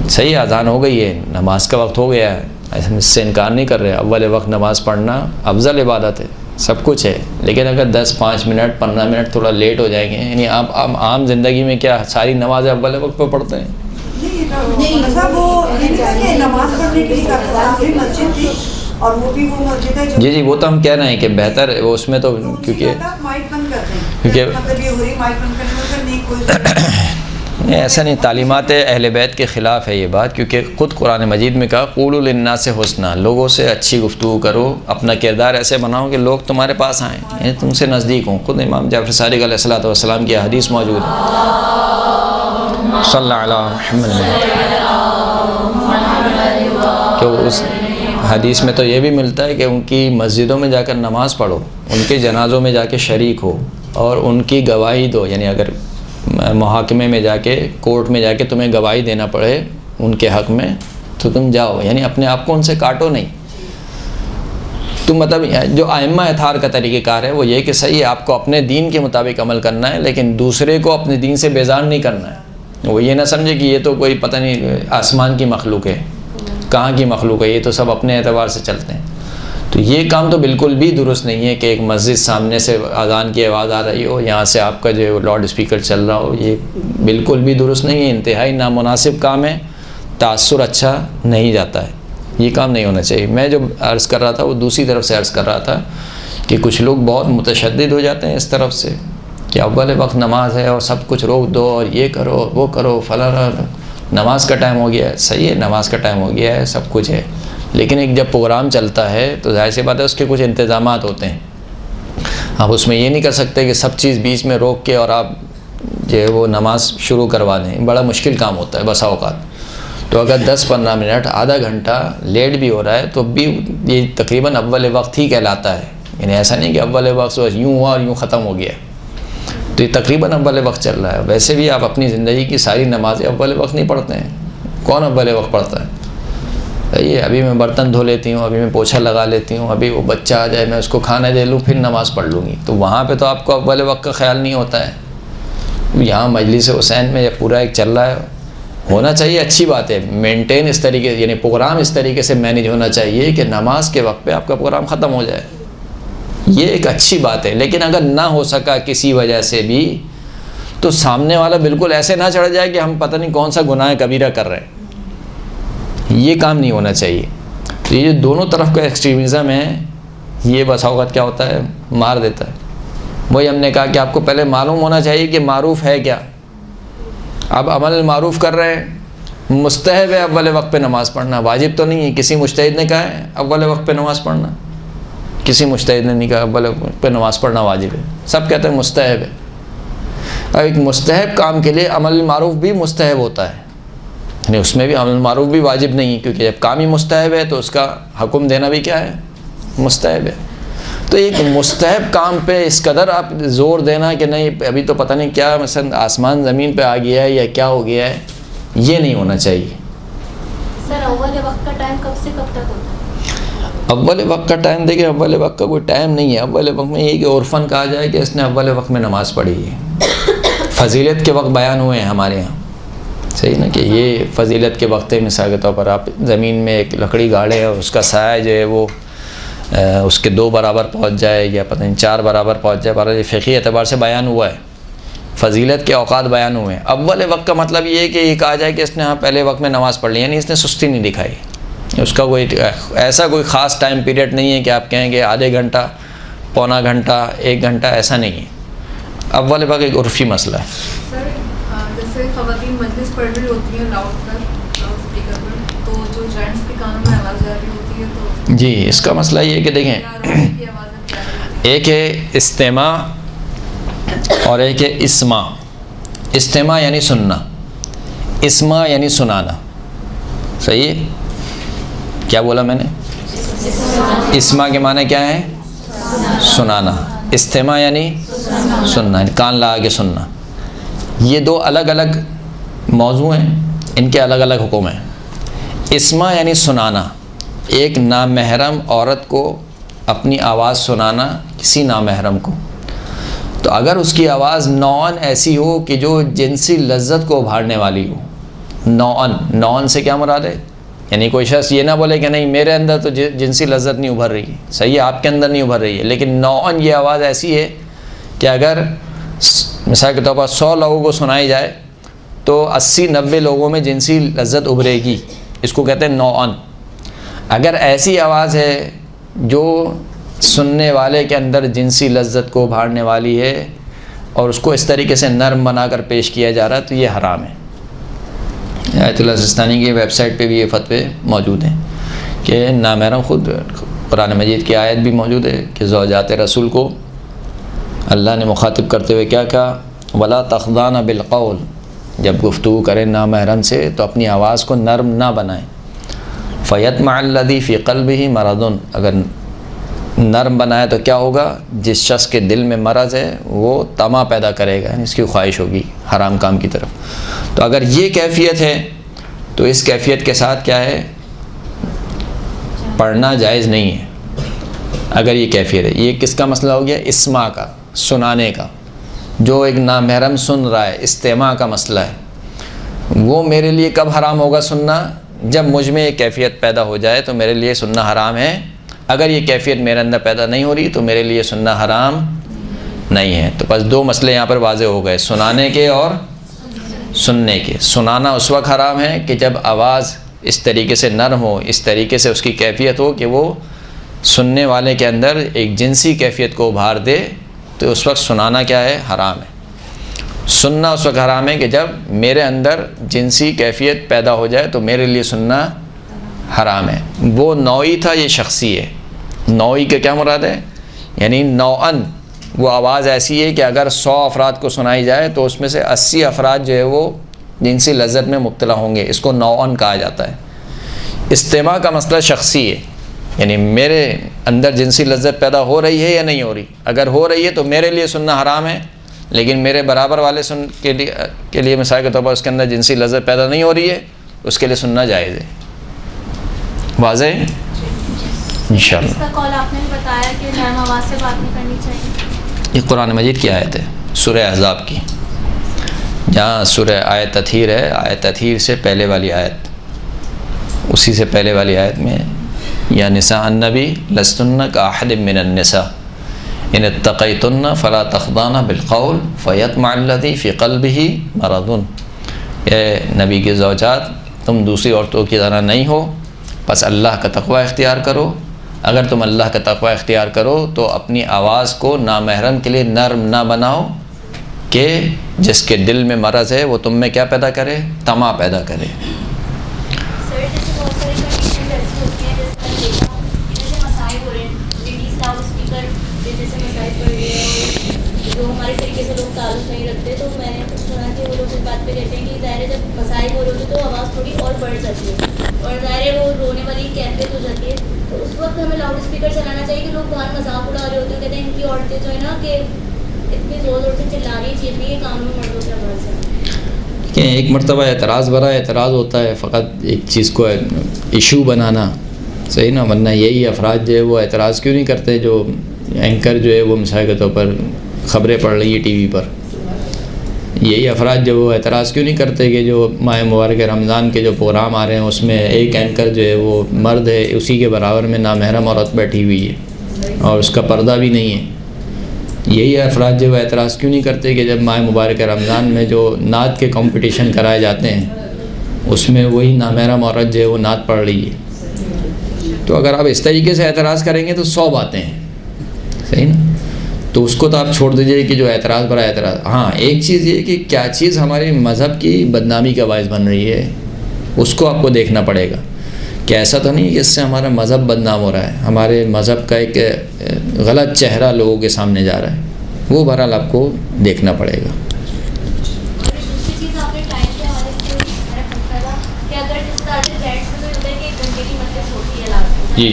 A: صحیح, اذان ہو گئی ہے, نماز کا وقت ہو گیا ہے, ایسے اس سے انکار نہیں کر رہے. اول وقت نماز پڑھنا افضل عبادت ہے, سب کچھ ہے. لیکن اگر 10-5 منٹ 15 منٹ تھوڑا لیٹ ہو جائیں گے, یعنی آپ عام زندگی میں کیا ساری نمازیں اول وقت پہ پڑھتے ہیں؟ جی جی, وہ تو ہم کہہ رہے ہیں کہ بہتر اس میں تو, کیونکہ کیونکہ
E: مطلب یہ ہو رہی مائک بند کرنے میں پھر نہیں کوئی
A: ایسا نہیں، تعلیمات اہل بیت کے خلاف ہے یہ بات، کیونکہ خود قرآن مجید میں کہا قولوا للناس حسنا، لوگوں سے اچھی گفتگو کرو، اپنا کردار ایسے بناؤ کہ لوگ تمہارے پاس آئیں، یعنی تم سے نزدیک ہوں۔ خود امام جعفر صادق علیہ الصلوۃ والسلام کی حدیث موجود ہے، صلی اللہ علیہ محمد، کہ اس حدیث میں تو یہ بھی ملتا ہے کہ ان کی مسجدوں میں جا کر نماز پڑھو، ان کے جنازوں میں جا کے شریک ہو اور ان کی گواہی دو، یعنی اگر محاکمے میں جا کے، کورٹ میں جا کے تمہیں گواہی دینا پڑے ان کے حق میں تو تم جاؤ، یعنی اپنے آپ کو ان سے کاٹو نہیں۔ تو مطلب جو ائمہ اطہار کا طریقہ کار ہے وہ یہ کہ صحیح ہے، آپ کو اپنے دین کے مطابق عمل کرنا ہے، لیکن دوسرے کو اپنے دین سے بیزار نہیں کرنا ہے۔ وہ یہ نہ سمجھے کہ یہ تو کوئی پتہ نہیں آسمان کی مخلوق ہے، کہاں کی مخلوق ہے، یہ تو سب اپنے اعتبار سے چلتے ہیں۔ تو یہ کام تو بالکل بھی درست نہیں ہے کہ ایک مسجد سامنے سے اذان کی آواز آ رہی ہو، یہاں سے آپ کا جو لاؤڈ اسپیکر چل رہا ہو، یہ بالکل بھی درست نہیں ہے، انتہائی نامناسب کام ہے، تاثر اچھا نہیں جاتا ہے، یہ کام نہیں ہونا چاہیے۔ میں جو عرض کر رہا تھا وہ دوسری طرف سے عرض کر رہا تھا کہ کچھ لوگ بہت متشدد ہو جاتے ہیں اس طرف سے کہ اول وقت نماز ہے اور سب کچھ روک دو اور یہ کرو وہ کرو فلانا، نماز کا ٹائم ہو گیا ہے، صحیح ہے نماز کا ٹائم ہو گیا ہے، سب کچھ ہے، لیکن ایک جب پروگرام چلتا ہے تو ظاہر سی بات ہے اس کے کچھ انتظامات ہوتے ہیں۔ آپ اس میں یہ نہیں کر سکتے کہ سب چیز بیچ میں روک کے اور آپ جو ہے وہ نماز شروع کروا دیں، بڑا مشکل کام ہوتا ہے بسا اوقات۔ تو اگر 10-15 منٹ، آدھا گھنٹہ لیٹ بھی ہو رہا ہے تو بھی یہ تقریباً اول وقت ہی کہلاتا ہے، یعنی ایسا نہیں کہ اول وقت یوں ہوا اور یوں ختم ہو گیا، تو یہ تقریباً اول وقت چل رہا ہے۔ ویسے بھی آپ اپنی زندگی کی ساری نمازیں اول وقت نہیں پڑھتے ہیں، کون اول وقت پڑھتا ہے؟ یہ ابھی میں برتن دھو لیتی ہوں، ابھی میں پوچھا لگا لیتی ہوں، ابھی وہ بچہ آ جائے میں اس کو کھانا دے لوں پھر نماز پڑھ لوں گی، تو وہاں پہ تو آپ کو اول وقت کا خیال نہیں ہوتا ہے۔ یہاں مجلس حسین میں یہ پورا ایک چل رہا ہے، ہونا چاہیے، اچھی بات ہے، مینٹین اس طریقے، یعنی پروگرام اس طریقے سے مینیج ہونا چاہیے کہ نماز کے وقت پہ آپ کا پروگرام ختم ہو جائے، یہ ایک اچھی بات ہے۔ لیکن اگر نہ ہو سکا کسی وجہ سے بھی تو سامنے والا بالکل ایسے نہ چڑھ جائے کہ ہم پتہ نہیں کون سا گناہ کبیرہ کر رہے ہیں، یہ کام نہیں ہونا چاہیے۔ تو یہ دونوں طرف کا ایکسٹریمزم ہے، یہ بسا اوقات کیا ہوتا ہے مار دیتا ہے۔ وہی ہم نے کہا کہ آپ کو پہلے معلوم ہونا چاہیے کہ معروف ہے کیا۔ اب عمل معروف کر رہے ہیں، مستحب ہے اول وقت پہ نماز پڑھنا، واجب تو نہیں ہے۔ کسی مجتہد نے کہا ہے اول وقت پہ نماز پڑھنا؟ کسی مجتہد نے نہیں کہا اول وقت پہ نماز پڑھنا واجب ہے، سب کہتے ہیں مستحب ہے۔ اور ایک مستحب کام کے لیے عمل معروف بھی مستحب ہوتا ہے، یعنی اس میں بھی عمل معروف بھی واجب نہیں ہے، کیونکہ جب کام ہی مستحب ہے تو اس کا حکم دینا بھی کیا ہے، مستحب ہے۔ تو ایک مستحب کام پہ اس قدر آپ زور دینا کہ نہیں ابھی تو پتہ نہیں کیا مثلا آسمان زمین پہ آ گیا ہے یا کیا ہو گیا ہے، یہ نہیں ہونا چاہیے۔
B: سر اول وقت کا ٹائم کب سے کب تک ہوتا ہے؟
A: اول وقت کا ٹائم دیکھیں، اول وقت کا کوئی ٹائم نہیں ہے۔ اول وقت میں یہ کہ عرفاً کہا جائے کہ اس نے اول وقت میں نماز پڑھی ہے، فضیلت کے وقت بیان ہوئے ہیں ہمارے یہاں، صحیح نا، کہ یہ فضیلت کے وقت ہے۔ مثال کے طور پر آپ زمین میں ایک لکڑی گاڑے اور اس کا سایہ جو ہے وہ اس کے 2 برابر پہنچ جائے یا پتہ نہیں 4 برابر پہنچ جائے، برابر فقہی اعتبار سے بیان ہوا ہے، فضیلت کے اوقات بیان ہوئے ہیں۔ اول وقت کا مطلب یہ ہے کہ یہ کہا جائے کہ اس نے ہاں پہلے وقت میں نماز پڑھ لی، یعنی اس نے سستی نہیں دکھائی، اس کا کوئی ایسا کوئی خاص ٹائم پیریڈ نہیں ہے کہ آپ کہیں گے آدھے گھنٹہ، پونا گھنٹہ، 1 گھنٹہ، ایسا نہیں ہے۔ اول وقت ایک عرفی مسئلہ ہے۔
D: سر جیسے خواتین مجلس پڑھ رہی ہوتی ہیں لاؤڈ اسپیکر پر، تو جو جینٹس کے کانوں میں آواز جا رہی ہوتی ہے تو
A: جی اس کا مسئلہ یہ ہے کہ دیکھیں،
D: کی آوازیں کیا ہوتی ہیں؟
A: ایک ہے استماع اور ایک ہے اسماع۔ استماع یعنی سننا، اسماع یعنی سنانا، صحیح ہے؟ کیا بولا میں نے؟ اسماع کے معنی کیا ہے؟ سنانا۔ استماع یعنی سننا، یعنی کان لگا کے سننا۔ یہ 2 الگ الگ موضوع ہیں، ان کے الگ الگ حکم ہیں۔ اسماع یعنی سنانا، ایک نامحرم عورت کو اپنی آواز سنانا کسی نامحرم کو، تو اگر اس کی آواز نوعاً ایسی ہو کہ جو جنسی لذت کو ابھارنے والی ہو، نوعاً سے کیا مراد ہے؟ یعنی کوئی شخص یہ نہ بولے کہ نہیں میرے اندر تو جنسی لذت نہیں ابھر رہی ہے، صحیح ہے آپ کے اندر نہیں ابھر رہی ہے، لیکن نوعاً یہ آواز ایسی ہے کہ اگر مثال کے طور پر 100 لوگوں کو سنائی جائے تو 80-90 لوگوں میں جنسی لذت ابھرے گی، اس کو کہتے ہیں نوعاً۔ اگر ایسی آواز ہے جو سننے والے کے اندر جنسی لذت کو ابھارنے والی ہے، اور اس کو اس طریقے سے نرم بنا کر پیش کیا جا رہا ہے تو یہ حرام ہے۔ آیت اللہ سستانی کی ویب سائٹ پہ بھی یہ فتوے موجود ہیں کہ نامحرم، خود قرآن مجید کی آیت بھی موجود ہے کہ زوجات رسول کو اللہ نے مخاطب کرتے ہوئے کیا کہا، ولا تخضعن بالقول، جب گفتگو کریں نامحرم سے تو اپنی آواز کو نرم نہ بنائیں، فیطمع الذی فی قلبہ مرض، اگر نرم بنایا تو کیا ہوگا، جس شخص کے دل میں مرض ہے وہ طمع پیدا کرے گا، یعنی اس کی خواہش ہوگی حرام کام کی طرف۔ تو اگر یہ کیفیت ہے تو اس کیفیت کے ساتھ کیا ہے، پڑھنا جائز نہیں ہے۔ اگر یہ کیفیت ہے، یہ کس کا مسئلہ ہو گیا، اسماع کا، سنانے کا، جو ایک نامحرم سن رہا ہے، استماع کا مسئلہ ہے۔ وہ میرے لیے کب حرام ہوگا سننا، جب مجھ میں یہ کیفیت پیدا ہو جائے تو میرے لیے سننا حرام ہے۔ اگر یہ کیفیت میرے اندر پیدا نہیں ہو رہی تو میرے لیے سننا حرام نہیں ہے۔ تو بس دو مسئلے یہاں پر واضح ہو گئے، سنانے کے اور سننے کے۔ سنانا اس وقت حرام ہے کہ جب آواز اس طریقے سے نرم ہو، اس طریقے سے اس کی کیفیت ہو کہ وہ سننے والے کے اندر ایک جنسی کیفیت کو ابھار دے، تو اس وقت سنانا کیا ہے، حرام ہے۔ سننا اس وقت حرام ہے کہ جب میرے اندر جنسی کیفیت پیدا ہو جائے تو میرے لیے سننا حرام ہے۔ وہ نوعی تھا، یہ شخصی ہے۔ نوعی کا کیا مراد ہے، یعنی نوعاً وہ آواز ایسی ہے کہ اگر 100 افراد کو سنائی جائے تو اس میں سے 80 افراد جو ہے وہ جنسی لذت میں مبتلا ہوں گے، اس کو نوعاً کہا جاتا ہے۔ استماع کا مسئلہ شخصی ہے، یعنی میرے اندر جنسی لذت پیدا ہو رہی ہے یا نہیں ہو رہی، اگر ہو رہی ہے تو میرے لیے سننا حرام ہے، لیکن میرے برابر والے کے لیے مثال کے طور پر اس کے اندر جنسی لذت پیدا نہیں ہو رہی ہے، اس کے لیے سننا جائز ہے۔ واضح ہے انشاءاللہ۔
B: اس کا قول آپ نے بھی بتایا کہ نرم آواز سے بات نہیں کرنی چاہیے،
A: یہ قرآن مجید کی آیت ہے، سورہ احزاب کی، جہاں سورہ آیت تطہیر ہے، آیت تطہیر سے پہلے والی آیت، اسی سے پہلے والی آیت میں یا نساء النبی لستن کاحد من النساء ان اتقیتن فلا تخضعن بالقول فیطمع الذی فی قلبہ مرض، اے نبی کے زوجات تم دوسری عورتوں کی طرح نہیں ہو، بس اللہ کا تقوی اختیار کرو۔ اگر تم اللہ کا تقوی اختیار کرو تو اپنی آواز کو نامحرم کے لیے نرم نہ بناؤ کہ جس کے دل میں مرض ہے وہ تم میں کیا پیدا کرے، طمع پیدا کرے۔
B: سر جیسے بہت ساری کنڈیشن ایسی ہوتی ہیں، جیسے مسائل ہو رہے ہیں، لیڈیز لاؤڈ اسپیکر جیسے مسائل پڑھ رہے ہیں، جو ہمارے طریقے سے لوگ تعلق نہیں رکھتے، تو میں نے کچھ سنا کہ وہ لوگ اس بات پہ کہتے ہیں کہ ظاہر جب مسائل ہو رہے ہوتے تو آواز تھوڑی اور بڑھ جاتی ہے اور ظاہر وہ رونے والی کیفیت ہو جاتی ہے، تو اس وقت ہمیں لاؤڈ اسپیکر چلانا چاہیے کہ لوگ باہر مذاق اڑا رہے ہوتے ہیں، کہتے ہیں ان کی عورتیں جو ہے نا کہ اتنی زور زور سے چلا رہی چیز بھی یہ کام میں مردوں کی آواز ہے۔
A: کہ ایک مرتبہ اعتراض بڑا اعتراض ہوتا ہے، فقط ایک چیز کو ایشو بنانا صحیح نا، ورنہ یہی افراد جو ہے وہ اعتراض کیوں نہیں کرتے، جو اینکر جو ہے وہ مثال کے طور پر خبریں پڑھ رہی ہے ٹی وی پر، یہی افراد جو وہ اعتراض کیوں نہیں کرتے کہ جو ماہ مبارک رمضان کے جو پروگرام آ رہے ہیں اس میں ایک اینکر جو ہے وہ مرد ہے، اسی کے برابر میں نامحرم عورت بیٹھی ہوئی ہے اور اس کا پردہ بھی نہیں ہے، یہی افراد جو اعتراض کیوں نہیں کرتے کہ جب ماہ مبارک رمضان میں جو نعت کے کمپٹیشن کرائے جاتے ہیں اس میں وہی نامحرم عورت جو ہے وہ نعت پڑھ رہی ہے۔ تو اگر آپ اس طریقے سے اعتراض کریں گے تو 100 باتیں ہیں، صحیح نا، تو اس کو تو آپ چھوڑ دیجئے کہ جو اعتراض برا اعتراض۔ ہاں ایک چیز یہ کہ کیا چیز ہمارے مذہب کی بدنامی کا باعث بن رہی ہے، اس کو آپ کو دیکھنا پڑے گا کہ ایسا تو نہیں کہ اس سے ہمارا مذہب بدنام ہو رہا ہے، ہمارے مذہب کا ایک غلط چہرہ لوگوں کے سامنے جا رہا ہے، وہ بہرحال آپ کو دیکھنا پڑے گا۔
B: اور دوسری چیز آپ نے ٹائم کے حوالے سے میرا پوچھنا تھا کہ اگر جس طرح سے جینٹس میں تو ہوتا ہے کہ 1 گھنٹے کی مجلس ہوتی ہے لاسٹ،
A: جی،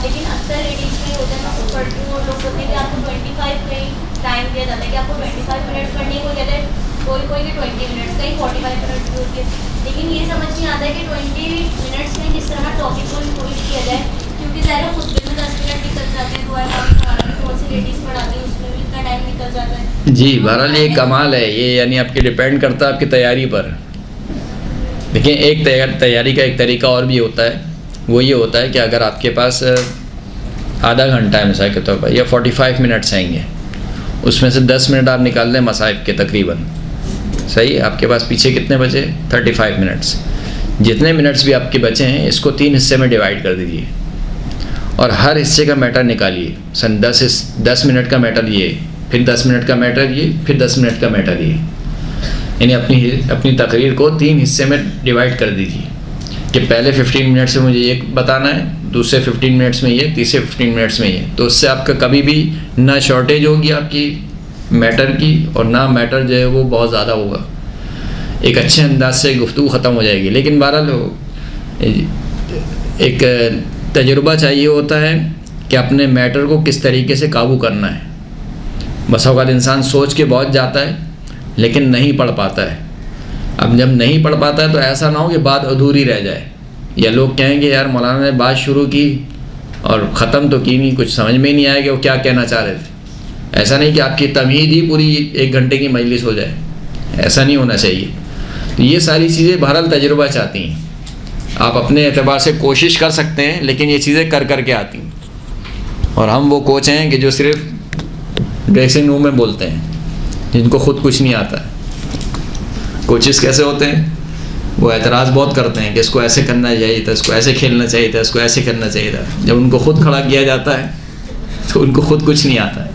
B: لیکن اکثر لیڈیز میں ہوتا ہے نا وہ پڑھتی ہوں اور لوگ ہوتے ہیں کہ آپ کو 25 میں ٹائم دیا جاتا ہے کہ آپ کو 25 منٹس پڑھنی ہے، کوئی کہتے ہیں کوئی کہ 20 منٹس، کہیں 45 منٹس بھی ہوتی ہے، لیکن یہ سمجھ نہیں آتا ہے کہ 20 منٹس میں کس طرح ٹاپک کو انکلوڈ کیا جائے، کیونکہ ظاہر خطبے میں 10 منٹ نکل جاتے ہیں، دعائیں مانگنے بہت سی لیڈیز پڑھاتی ہیں، اس میں بھی اتنا ٹائم نکل جاتا ہے۔
A: جی بہرحال یہ کمال ہے، یہ یعنی آپ کے ڈیپینڈ کرتا ہے آپ کی تیاری پر۔ دیکھیں ایک تیاری کا ایک طریقہ اور بھی ہوتا ہے، وہ یہ ہوتا ہے کہ اگر آپ کے پاس آدھا گھنٹہ ہے مثال کے طور پر یا 45 منٹس آئیں گے، اس میں سے 10 منٹ آپ نکال دیں مصائب کے تقریباً، صحیح ہے، آپ کے پاس پیچھے کتنے بچے، 35 منٹس، جتنے منٹس بھی آپ کے بچے ہیں اس کو 3 حصے میں ڈیوائڈ کر دیجیے اور ہر حصے کا میٹر نکالیے، 10 منٹ کا میٹر یہ، پھر 10 منٹ کا میٹر یہ، پھر 10 منٹ کا میٹر یہ، یعنی اپنی تقریر کو 3 حصے میں ڈیوائڈ کر دی تھی کہ پہلے 15 منٹس میں مجھے یہ بتانا ہے، دوسرے 15 منٹس میں یہ، تیسرے 15 منٹس میں یہ. تو اس سے آپ کا کبھی بھی نہ شارٹیج ہوگی آپ کی میٹر کی، اور نہ میٹر جو ہے وہ بہت زیادہ ہوگا. ایک اچھے انداز سے گفتگو ختم ہو جائے گی. لیکن بہرحال ایک تجربہ چاہیے ہوتا ہے کہ اپنے میٹر کو کس طریقے سے قابو کرنا ہے. بس اوقات انسان سوچ کے بہت جاتا ہے لیکن نہیں پڑھ پاتا ہے. اب جب نہیں پڑھ پاتا ہے تو ایسا نہ ہو کہ بات ادھوری رہ جائے، یا لوگ کہیں گے یار مولانا نے بات شروع کی اور ختم تو کی نہیں، کچھ سمجھ میں ہی نہیں آیا کہ وہ کیا کہنا چاہ رہے تھے. ایسا نہیں کہ آپ کی تمہید ہی پوری 1 گھنٹے کی مجلس ہو جائے، ایسا نہیں ہونا چاہیے. تو یہ ساری چیزیں بہرحال تجربہ چاہتی ہیں. آپ اپنے اعتبار سے کوشش کر سکتے ہیں لیکن یہ چیزیں کر کے آتی ہیں. اور ہم وہ کوچ ہیں کہ جو صرف ڈریسنگ روم میں بولتے ہیں، جن کو خود کچھ نہیں آتا ہے. کوچز کیسے ہوتے ہیں؟ وہ اعتراض بہت کرتے ہیں کہ اس کو ایسے کرنا چاہیے تھا، اس کو ایسے کھیلنا چاہیے تھا، اس کو ایسے کرنا چاہیے تھا. جب ان کو خود کھڑا کیا جاتا ہے تو ان کو خود کچھ نہیں آتا ہے.